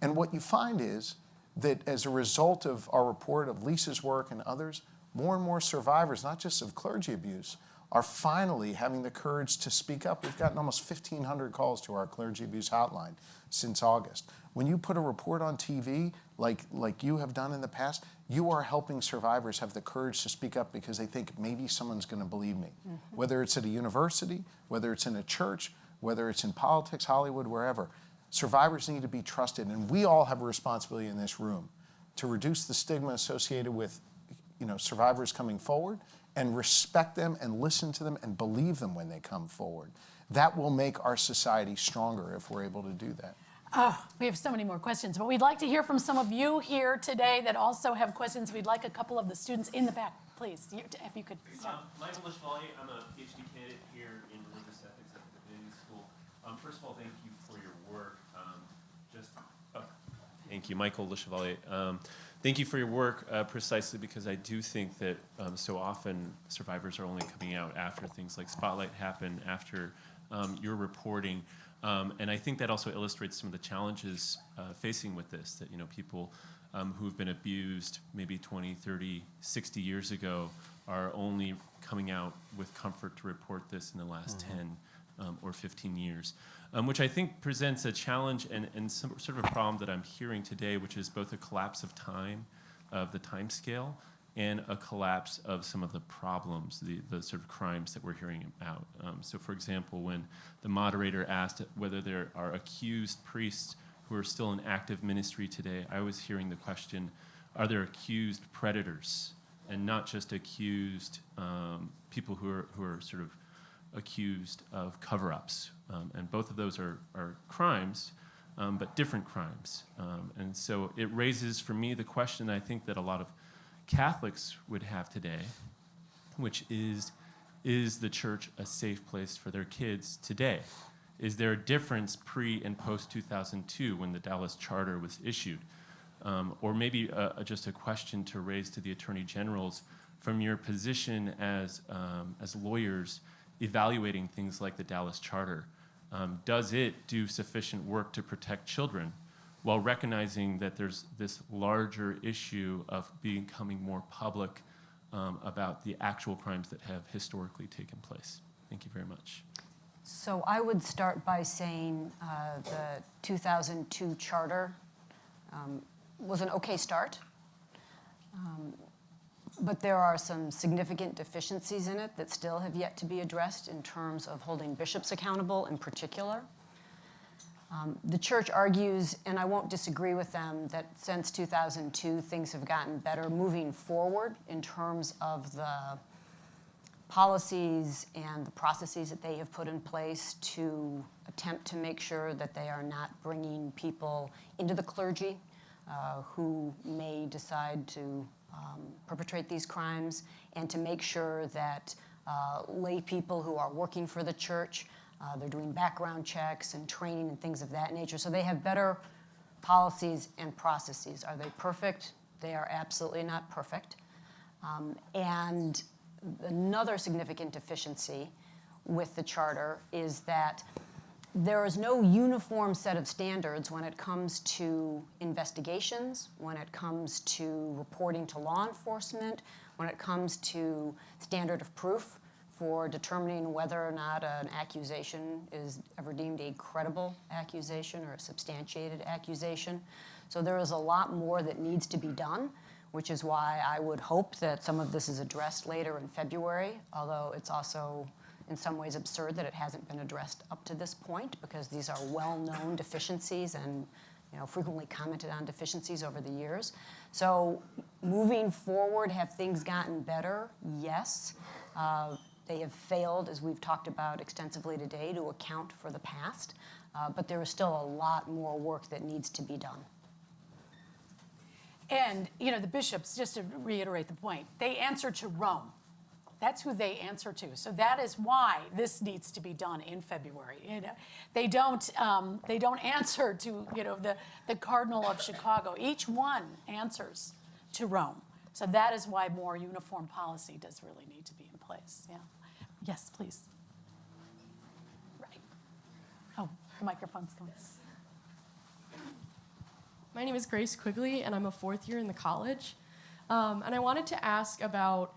And what you find is that as a result of our report, of Lisa's work and others, more and more survivors, not just of clergy abuse, are finally having the courage to speak up. We've gotten almost 1,500 calls to our clergy abuse hotline since August. When you put a report on TV, like you have done in the past, you are helping survivors have the courage to speak up because they think maybe someone's going to believe me. Whether it's at a university, whether it's in a church, whether it's in politics, Hollywood, wherever. Survivors need to be trusted, and we all have a responsibility in this room to reduce the stigma associated with survivors coming forward and respect them and listen to them and believe them when they come forward. That will make our society stronger if we're able to do that. Oh, we have so many more questions, but we'd like to hear from some of you here today that also have questions. We'd like a couple of the students in the back, please, if you could start. Michael Lishvali, I'm a PhD candidate here in religious ethics at the Divinity School. First of all, thank you for your work. Thank you, Michael Lishvali. Thank you for your work, precisely because I do think that so often survivors are only coming out after things like Spotlight happen, after your reporting. And I think that also illustrates some of the challenges facing with this, that people who've been abused maybe 20, 30, 60 years ago are only coming out with comfort to report this in the last 10 or 15 years, which I think presents a challenge and some sort of a problem that I'm hearing today, which is both a collapse of time, of the time scale, and a collapse of some of the problems, the sort of crimes that we're hearing about. So for example, when the moderator asked whether there are accused priests who are still in active ministry today, I was hearing the question, are there accused predators? And not just accused people who are sort of accused of cover-ups. And both of those are crimes, but different crimes. And so it raises for me the question I think that a lot of Catholics would have today, which is the church a safe place for their kids today? Is there a difference pre and post 2002 when the Dallas Charter was issued? Or maybe just a question to raise to the Attorney Generals from your position as lawyers evaluating things like the Dallas Charter. Does it do sufficient work to protect children while recognizing that there's this larger issue of becoming more public about the actual crimes that have historically taken place? Thank you very much. So I would start by saying the 2002 charter was an okay start, but there are some significant deficiencies in it that still have yet to be addressed in terms of holding bishops accountable in particular. The church argues, and I won't disagree with them, that since 2002 things have gotten better moving forward in terms of the policies and the processes that they have put in place to attempt to make sure that they are not bringing people into the clergy who may decide to perpetrate these crimes, and to make sure that lay people who are working for the church, they're doing background checks and training and things of that nature. So they have better policies and processes. Are they perfect? They are absolutely not perfect. And another significant deficiency with the charter is that there is no uniform set of standards when it comes to investigations, when it comes to reporting to law enforcement, when it comes to standard of proof for determining whether or not an accusation is ever deemed a credible accusation or a substantiated accusation. So there is a lot more that needs to be done, which is why I would hope that some of this is addressed later in February, although it's also in some ways absurd that it hasn't been addressed up to this point, because these are well-known deficiencies and frequently commented on deficiencies over the years. So moving forward, have things gotten better? Yes. They have failed, as we've talked about extensively today, to account for the past, but there is still a lot more work that needs to be done. And, the bishops, just to reiterate the point, they answer to Rome. That's who they answer to. So that is why this needs to be done in February. They don't answer to the Cardinal of Chicago. Each one answers to Rome. So that is why more uniform policy does really need to be in place. Yeah. Yes, please. Right. Oh, the microphone's going. My name is Grace Quigley, and I'm a fourth year in the college. And I wanted to ask about,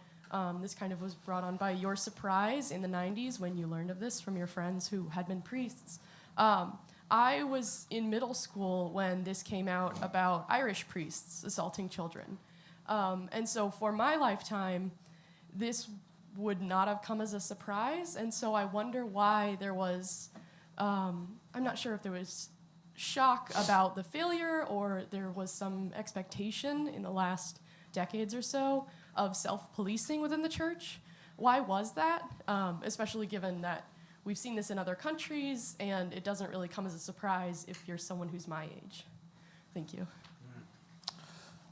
this kind of was brought on by your surprise in the 90s when you learned of this from your friends who had been priests. I was in middle school when this came out about Irish priests assaulting children. And so for my lifetime, this would not have come as a surprise. And so I wonder why there was, I'm not sure if there was shock about the failure or there was some expectation in the last decades or so of self-policing within the church. Why was that? Especially given that we've seen this in other countries and it doesn't really come as a surprise if you're someone who's my age. Thank you.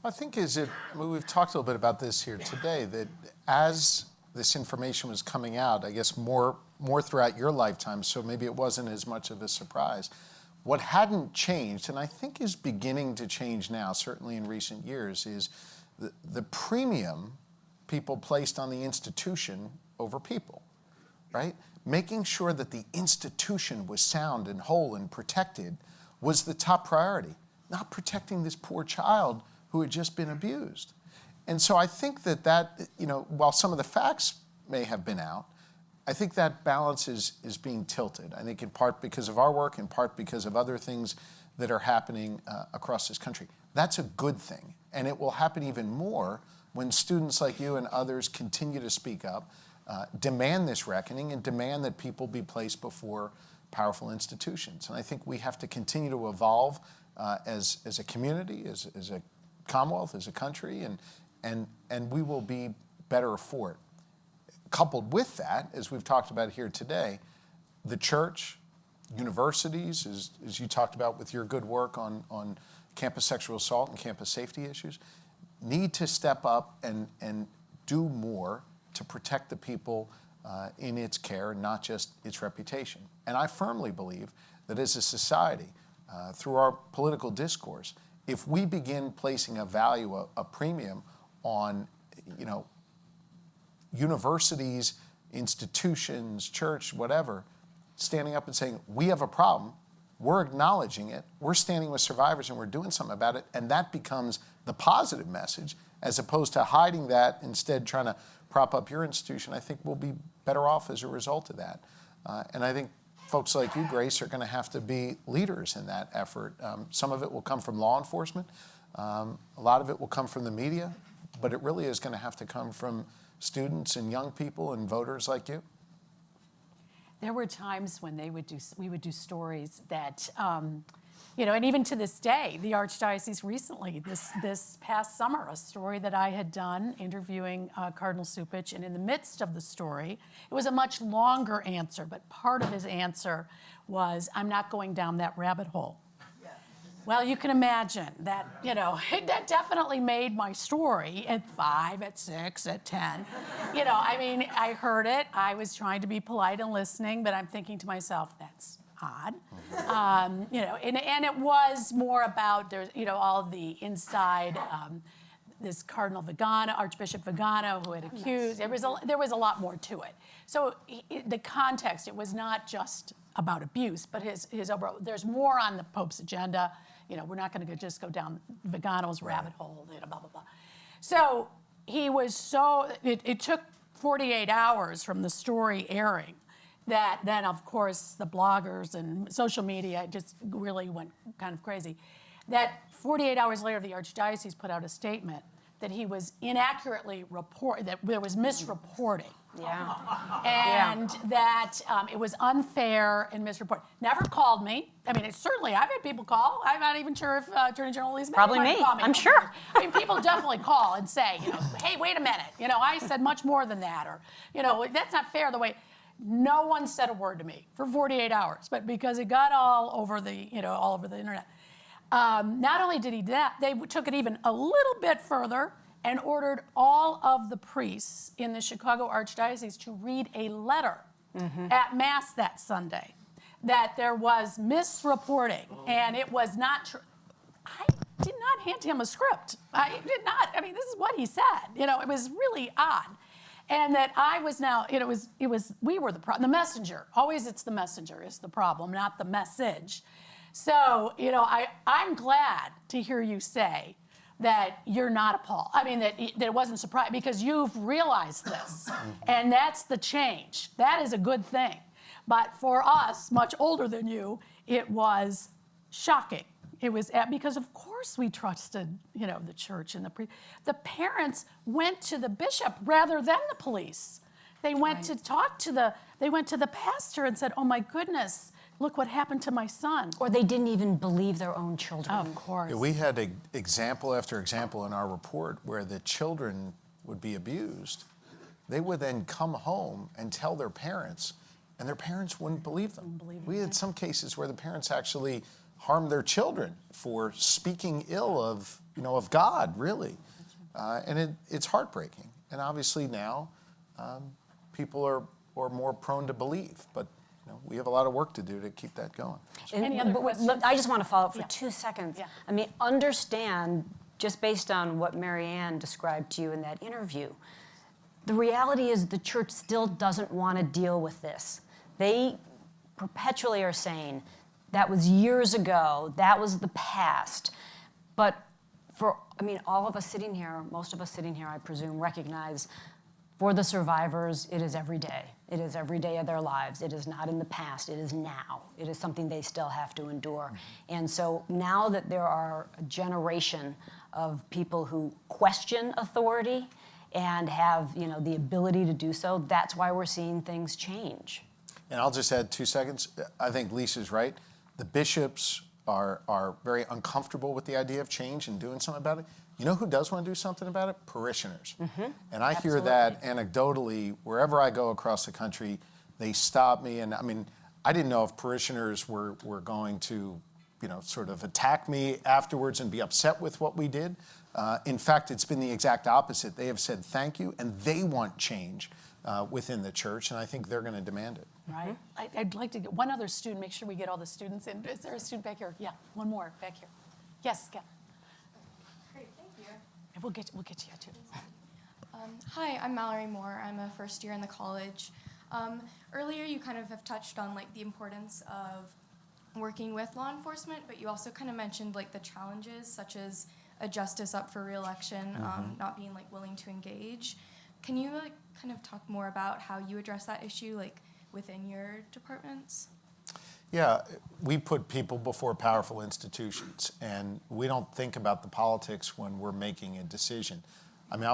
I think we've talked a little bit about this here today, that as this information was coming out, I guess more throughout your lifetime, so maybe it wasn't as much of a surprise. What hadn't changed, and I think is beginning to change now, certainly in recent years, is the premium people placed on the institution over people, right? Making sure that the institution was sound and whole and protected was the top priority, not protecting this poor child who had just been abused. And so I think that while some of the facts may have been out, I think that balance is being tilted. I think in part because of our work, in part because of other things that are happening across this country. That's a good thing. And it will happen even more when students like you and others continue to speak up, demand this reckoning, and demand that people be placed before powerful institutions. And I think we have to continue to evolve as a community, as a Commonwealth, as a country, and we will be better for it. Coupled with that, as we've talked about here today, the church, universities, as you talked about with your good work on campus sexual assault and campus safety issues, need to step up and do more to protect the people in its care, not just its reputation. And I firmly believe that as a society, through our political discourse, if we begin placing a value, a premium on, universities, institutions, church, whatever, standing up and saying, we have a problem, we're acknowledging it, we're standing with survivors and we're doing something about it, and that becomes the positive message, as opposed to hiding that, instead trying to prop up your institution, I think we'll be better off as a result of that. And I think folks like you, Grace, are going to have to be leaders in that effort. Some of it will come from law enforcement. A lot of it will come from the media, but it really is going to have to come from students and young people and voters like you. There were times when we would do stories that, and even to this day, the Archdiocese recently, this past summer, a story that I had done interviewing Cardinal Cupich, and in the midst of the story, it was a much longer answer, but part of his answer was, I'm not going down that rabbit hole. Well, you can imagine that, that definitely made my story at 5, at 6, at 10. I heard it. I was trying to be polite and listening, but I'm thinking to myself, that's odd. And it was more about, there's, all of the inside, this Cardinal Vigano, Archbishop Vigano, who had accused, there was a lot more to it. So the context, it was not just about abuse, but his overall, there's more on the Pope's agenda. We're not going to just go down Vigano's rabbit hole, blah, blah, blah. So he was it took 48 hours from the story airing that then, of course, the bloggers and social media just really went kind of crazy. That 48 hours later, the Archdiocese put out a statement that he was inaccurately that there was misreporting. Yeah. And that it was unfair and misreported. Never called me. Certainly, I've had people call. I'm not even sure if Attorney General Lisa probably me. Call me. I'm sure. People definitely call and say, hey, wait a minute. I said much more than that, or that's not fair. The way no one said a word to me for 48 hours, but because it got all over the internet. Not only did he do that, they took it even a little bit further and ordered all of the priests in the Chicago Archdiocese to read a letter at Mass that Sunday, that there was misreporting, and it was not true. I did not hand him a script. I did not. This is what he said. It was really odd. And that I was now, we were the problem. The messenger, always it's the messenger is the problem, not the message. So, I'm glad to hear you say that you're not appalled. That it wasn't surprising, because you've realized this, and that's the change. That is a good thing. But for us, much older than you, it was shocking. It was because, of course, we trusted, the church and the parents went to the bishop rather than the police. They went to talk to they went to the pastor and said, oh my goodness, look what happened to my son. Or they didn't even believe their own children. Of course. Yeah, we had example after example in our report where the children would be abused. They would then come home and tell their parents, and their parents wouldn't believe them. We had some cases where the parents actually harmed their children for speaking ill of, of God, really. And it's heartbreaking. And obviously now, people are more prone to believe, but we have a lot of work to do to keep that going. Any other questions? I just want to follow up for 2 seconds. Yeah. Understand, just based on what Marianne described to you in that interview, the reality is the church still doesn't want to deal with this. They perpetually are saying, that was years ago, that was the past. But all of us sitting here, most of us sitting here, I presume, recognize for the survivors, it is every day. It is every day of their lives. It is not in the past. It is now. It is something they still have to endure. And so now that there are a generation of people who question authority and have, the ability to do so, that's why we're seeing things change. And I'll just add 2 seconds. I think Lisa's right. The bishops are very uncomfortable with the idea of change and doing something about it. You know who does want to do something about it? Parishioners. And I hear that anecdotally wherever I go across the country. They stop me, and I mean, I didn't know if parishioners were going to, sort of attack me afterwards and be upset with what we did. In fact, it's been the exact opposite. They have said thank you, and they want change within the church, and I think they're going to demand it. Right. I'd like to get one other student, make sure we get all the students in. Is there a student back here? Yeah, one more back here. Yes, Kat. Great, thank you. And we'll get to you too. Hi, I'm Mallory Moore. I'm a first year in the college. Earlier, you kind of have touched on the importance of working with law enforcement, but you also kind of mentioned the challenges, such as a justice up for re-election, not being willing to engage. Can you kind of talk more about how you address that issue within your departments? Yeah, we put people before powerful institutions, and we don't think about the politics when we're making a decision. I mean,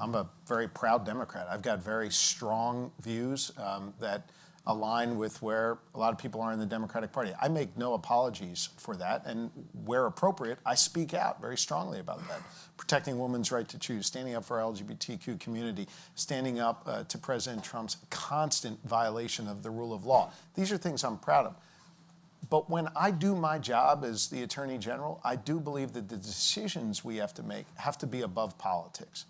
I'm a very proud Democrat. I've got very strong views that align with where a lot of people are in the Democratic Party. I make no apologies for that, and where appropriate, I speak out very strongly about that. Protecting women's right to choose, standing up for our LGBTQ community, standing up to President Trump's constant violation of the rule of law. These are things I'm proud of. But when I do my job as the Attorney General, I do believe that the decisions we have to make have to be above politics.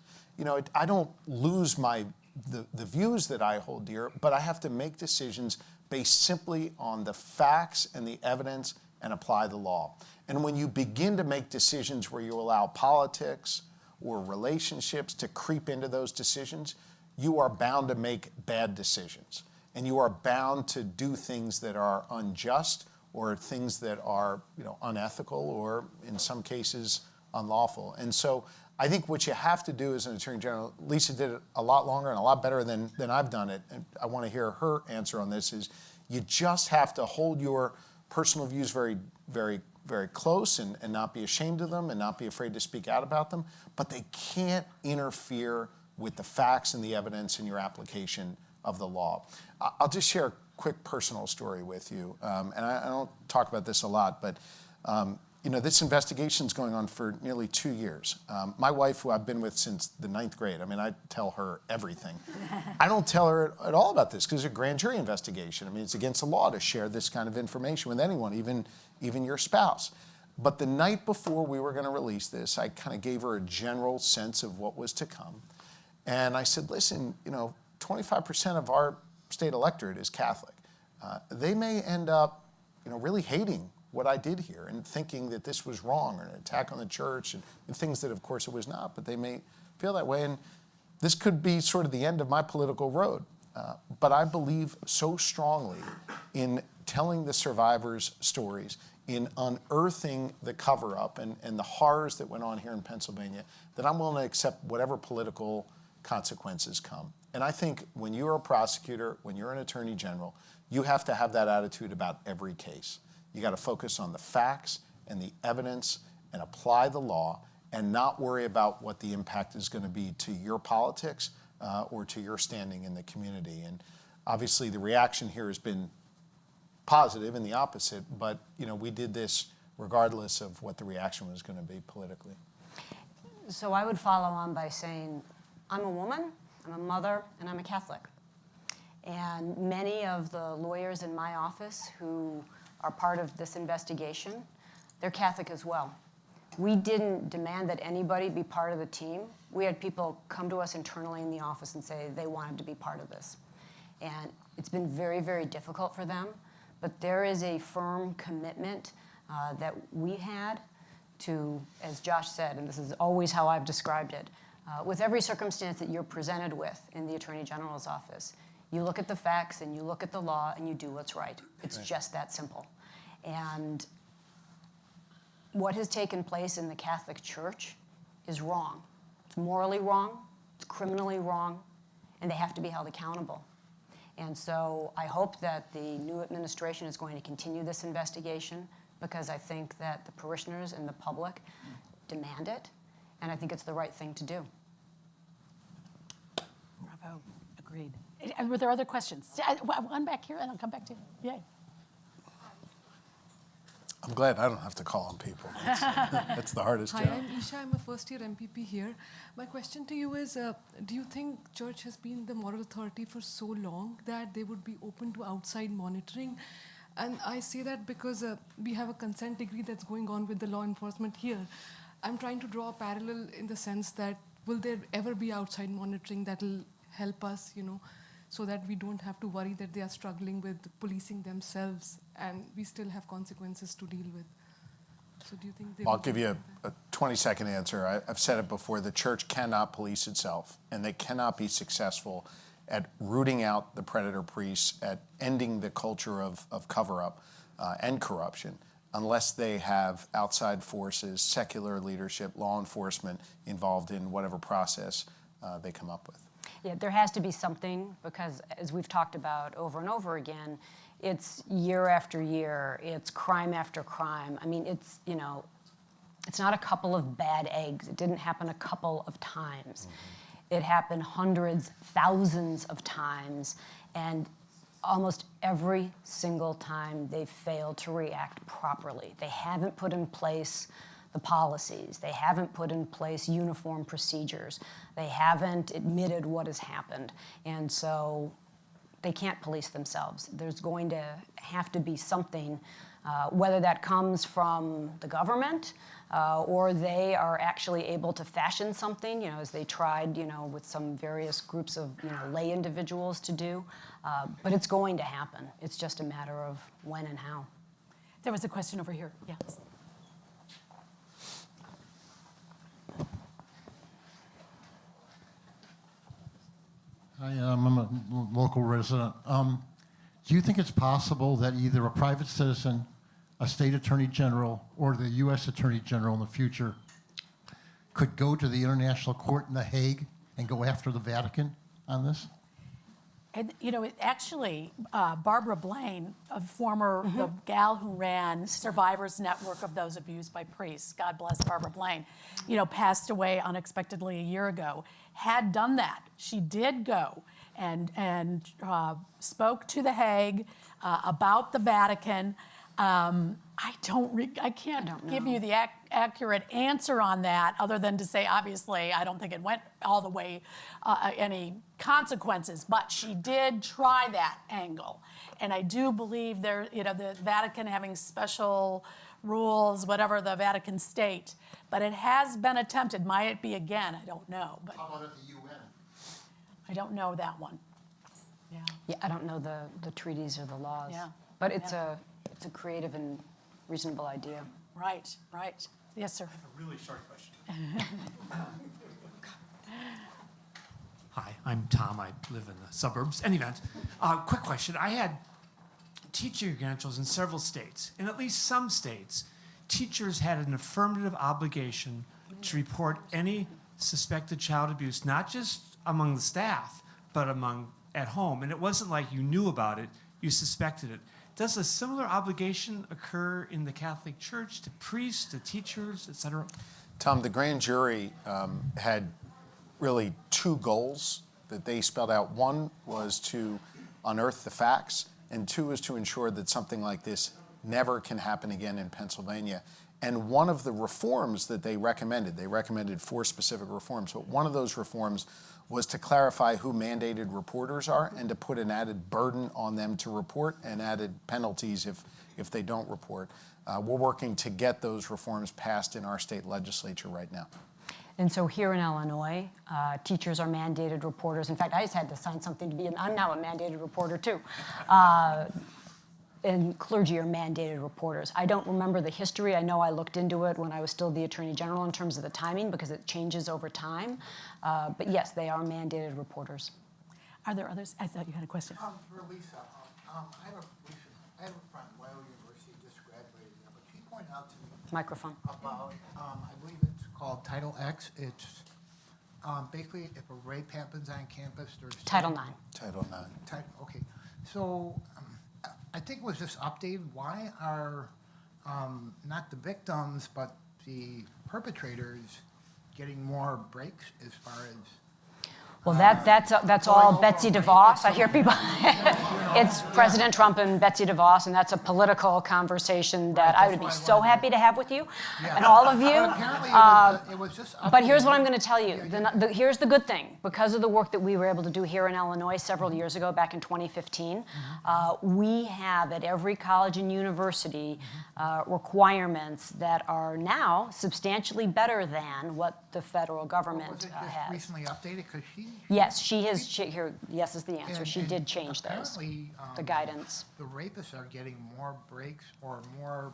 I don't lose the views that I hold dear, but I have to make decisions based simply on the facts and the evidence and apply the law. And when you begin to make decisions where you allow politics or relationships to creep into those decisions, you are bound to make bad decisions. And you are bound to do things that are unjust or things that are unethical or, in some cases, unlawful. And so I think what you have to do as an Attorney General, Lisa did it a lot longer and a lot better than I've done it, and I want to hear her answer on this, is you just have to hold your personal views very, very, very close and not be ashamed of them and not be afraid to speak out about them, but they can't interfere with the facts and the evidence in your application of the law. I'll just share a quick personal story with you, and I don't talk about this a lot, but this investigation's going on for nearly 2 years. My wife, who I've been with since the 9th grade, I mean, I tell her everything. I don't tell her at all about this because it's a grand jury investigation. I mean, it's against the law to share this kind of information with anyone, even your spouse. But the night before we were going to release this, I kind of gave her a general sense of what was to come. And I said, listen, 25% of our state electorate is Catholic. They may end up, really hating what I did here and thinking that this was wrong or an attack on the church and things that, of course, it was not, but they may feel that way. And this could be sort of the end of my political road. But I believe so strongly in telling the survivors' stories, in unearthing the cover-up and the horrors that went on here in Pennsylvania, that I'm willing to accept whatever political consequences come. And I think when you're a prosecutor, when you're an Attorney General, you have to have that attitude about every case. You got to focus on the facts and the evidence and apply the law and not worry about what the impact is going to be to your politics or to your standing in the community. And obviously the reaction here has been positive and the opposite, but we did this regardless of what the reaction was going to be politically. So I would follow on by saying, I'm a woman, I'm a mother, and I'm a Catholic. And many of the lawyers in my office who are part of this investigation, they're Catholic as well. We didn't demand that anybody be part of the team. We had people come to us internally in the office and say they wanted to be part of this. And it's been very, very difficult for them, but there is a firm commitment that we had to, as Josh said, and this is always how I've described it, with every circumstance that you're presented with in the Attorney General's office, you look at the facts and you look at the law and you do what's right. It's just that simple. And what has taken place in the Catholic Church is wrong. It's morally wrong, it's criminally wrong, and they have to be held accountable. And so I hope that the new administration is going to continue this investigation because I think that the parishioners and the public demand it, and I think it's the right thing to do. Bravo. Agreed. And were there other questions? One back here, and I'll come back to you. Yay. I'm glad I don't have to call on people. That's the hardest Hi, job. I'm Isha. I'm a first-year MPP here. My question to you is, do you think church has been the moral authority for so long that they would be open to outside monitoring? And I say that because we have a consent decree that's going on with the law enforcement here. I'm trying to draw a parallel in the sense that will there ever be outside monitoring that will help us, so that we don't have to worry that they are struggling with policing themselves and we still have consequences to deal with? So do you think they I'll would give you do a 20-second answer. I've said it before. The church cannot police itself, and they cannot be successful at rooting out the predator priests, at ending the culture of cover-up and corruption, unless they have outside forces, secular leadership, law enforcement involved in whatever process they come up with. Yeah, there has to be something, because as we've talked about over and over again, it's year after year, it's crime after crime. I mean, it's not a couple of bad eggs. It didn't happen a couple of times. It happened hundreds, thousands of times, and almost every single time they failed to react properly. They haven't put in place the policies. They haven't put in place uniform procedures. They haven't admitted what has happened. And so they can't police themselves. There's going to have to be something, whether that comes from the government or they are actually able to fashion something, as they tried, with some various groups of, lay individuals to do. But it's going to happen. It's just a matter of when and how. There was a question over here. Yes. Hi, I'm a local resident. Do you think it's possible that either a private citizen, a state attorney general, or the U.S. attorney general in the future could go to the International Court in The Hague and go after the Vatican on this? And, actually, Barbara Blaine, a former, the gal who ran Survivors Network of those abused by priests, God bless Barbara Blaine, passed away unexpectedly a year ago, had done that. She did go and spoke to The Hague about the Vatican. I can't give you the accurate answer on that, other than to say, obviously, I don't think it went all the way, any consequences, but she did try that angle. And I do believe the Vatican having special rules, whatever the Vatican state, but it has been attempted. Might it be again? I don't know. But How about at the UN? I don't know that one. Yeah. Yeah, I don't know the treaties or the laws. Yeah. But it's a creative and reasonable idea. Right. Yes, sir. A really short question. Hi, I'm Tom. I live in the suburbs. Any event, quick question. I had teaching credentials in several states. In at least some states, teachers had an affirmative obligation to report any suspected child abuse, not just among the staff, but at home. And it wasn't like you knew about it, you suspected it. Does a similar obligation occur in the Catholic Church to priests, to teachers, et cetera? Tom, the grand jury had really two goals that they spelled out. One was to unearth the facts, and two was to ensure that something like this never can happen again in Pennsylvania. And one of the reforms that they recommended 4 specific reforms, but one of those reforms was to clarify who mandated reporters are and to put an added burden on them to report and added penalties if they don't report. We're working to get those reforms passed in our state legislature right now. And so here in Illinois, teachers are mandated reporters. In fact, I just had to sign something to be, I'm now a mandated reporter too. And clergy are mandated reporters. I don't remember the history. I know I looked into it when I was still the Attorney General in terms of the timing, because it changes over time. But yes, they are mandated reporters. Are there others? I thought you had a question. For Lisa, I have a friend, Loyola University, just graduated there, but she pointed out to me Microphone. about, I believe it's called Title X. It's basically if a rape happens on campus, there's Title IX. Title IX. Okay, so I think it was just updated. Why are not the victims but the perpetrators getting more breaks as far as? Well, that's all Betsy DeVos. I hear people. It's President Trump and Betsy DeVos, and that's a political conversation that I would be so happy to have with you and all of you. Apparently, it was just. But here's what I'm going to tell you. Here's the good thing. Because of the work that we were able to do here in Illinois several years ago, back in 2015, we have at every college and university requirements that are now substantially better than what the federal government Was it just has. recently updated? Because Yes, she has. Here, yes is the answer. She and did change those. apparently, The guidance. The rapists are getting more breaks or more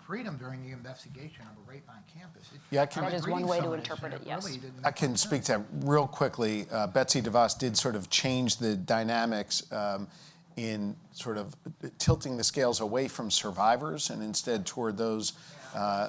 freedom during the investigation of a rape on campus. Yeah, That is one way to interpret it, yes. I can speak to that real quickly. Betsy DeVos did sort of change the dynamics in sort of tilting the scales away from survivors and instead toward those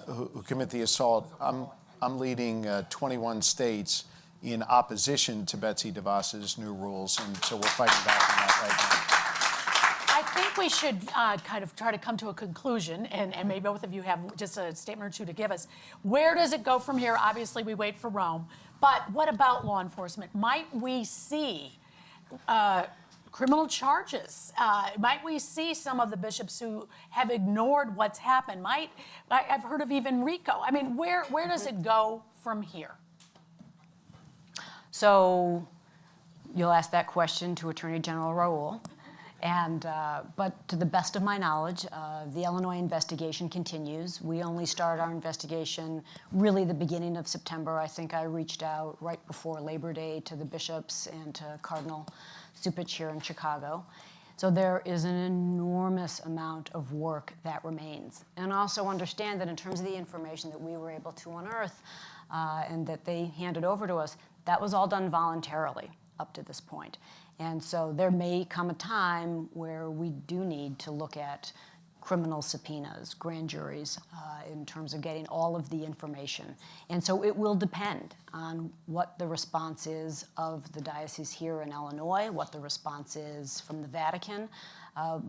who commit the assault. I'm leading 21 states in opposition to Betsy DeVos's new rules, and so we're fighting back on that right now. I think we should kind of try to come to a conclusion, and maybe both of you have just a statement or two to give us. Where does it go from here? Obviously, we wait for Rome. But what about law enforcement? Might we see criminal charges? Might we see some of the bishops who have ignored what's happened? I've heard of even RICO. I mean, where does it go from here? So you'll ask that question to Attorney General Raoul. But to the best of my knowledge, the Illinois investigation continues. We only started our investigation really the beginning of September. I think I reached out right before Labor Day to the bishops and to Cardinal Cupich here in Chicago. So there is an enormous amount of work that remains. And also understand that in terms of the information that we were able to unearth and that they handed over to us, that was all done voluntarily up to this point. And so there may come a time where we do need to look at criminal subpoenas, grand juries, in terms of getting all of the information. And so it will depend on what the response is of the diocese here in Illinois, what the response is from the Vatican.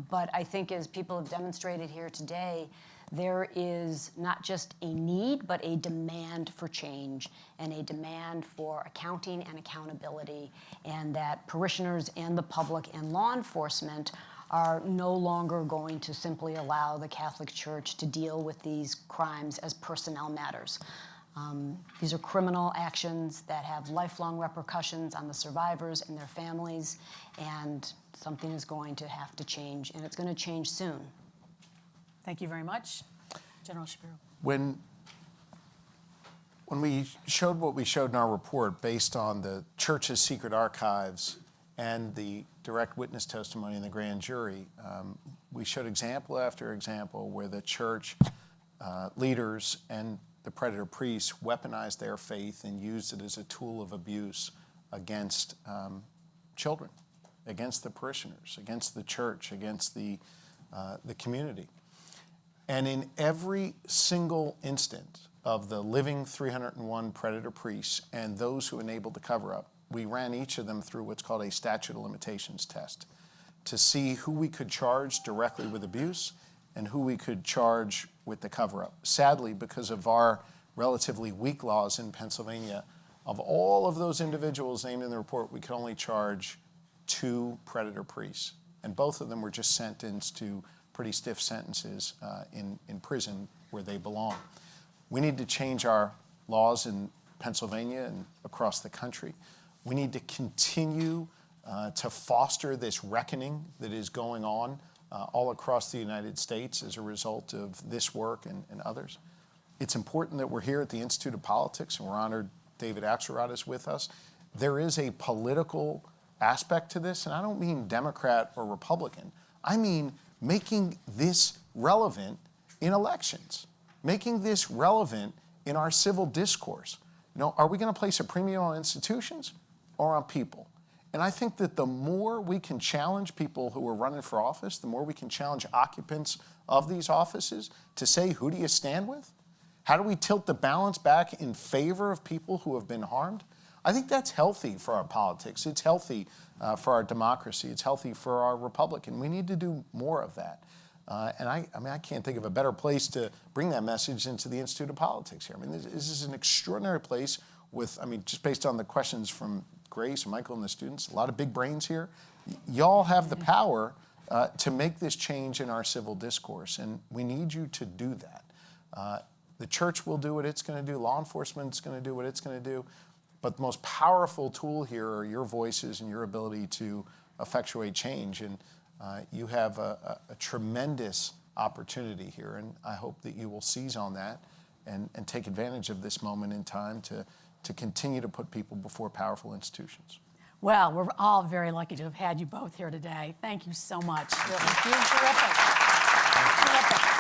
But I think as people have demonstrated here today, there is not just a need, but a demand for change and a demand for accounting and accountability, and that parishioners and the public and law enforcement are no longer going to simply allow the Catholic Church to deal with these crimes as personnel matters. These are criminal actions that have lifelong repercussions on the survivors and their families, and something is going to have to change, and it's going to change soon. Thank you very much. General Shapiro. When we showed what we showed in our report based on the church's secret archives and the direct witness testimony in the grand jury, we showed example after example where the church leaders and the predator priests weaponized their faith and used it as a tool of abuse against children, against the parishioners, against the church, against the community. And in every single instant of the living 301 predator priests and those who enabled the cover-up, we ran each of them through what's called a statute of limitations test to see who we could charge directly with abuse and who we could charge with the cover-up. Sadly, because of our relatively weak laws in Pennsylvania, of all of those individuals named in the report, we could only charge 2 predator priests. And both of them were just sentenced to pretty stiff sentences in prison where they belong. We need to change our laws in Pennsylvania and across the country. We need to continue to foster this reckoning that is going on all across the United States as a result of this work and others. It's important that we're here at the Institute of Politics, and we're honored David Axelrod is with us. There is a political aspect to this, and I don't mean Democrat or Republican. I mean making this relevant in elections, making this relevant in our civil discourse. You know, are we going to place a premium on institutions or on people? And I think that the more we can challenge people who are running for office, the more we can challenge occupants of these offices to say, who do you stand with? How do we tilt the balance back in favor of people who have been harmed? I think that's healthy for our politics. It's healthy for our democracy. It's healthy for our republic, and we need to do more of that. And I can't think of a better place to bring that message into the Institute of Politics here. I mean, this is an extraordinary place with, I mean, just based on the questions from Grace and Michael and the students, a lot of big brains here. Y'all have the power to make this change in our civil discourse, and we need you to do that. The church will do what it's going to do. Law enforcement's going to do what it's going to do. But the most powerful tool here are your voices and your ability to effectuate change. And you have a tremendous opportunity here, and I hope that you will seize on that and take advantage of this moment in time to continue to put people before powerful institutions. Well, we're all very lucky to have had you both here today. Thank you so much. You're terrific. Terrific.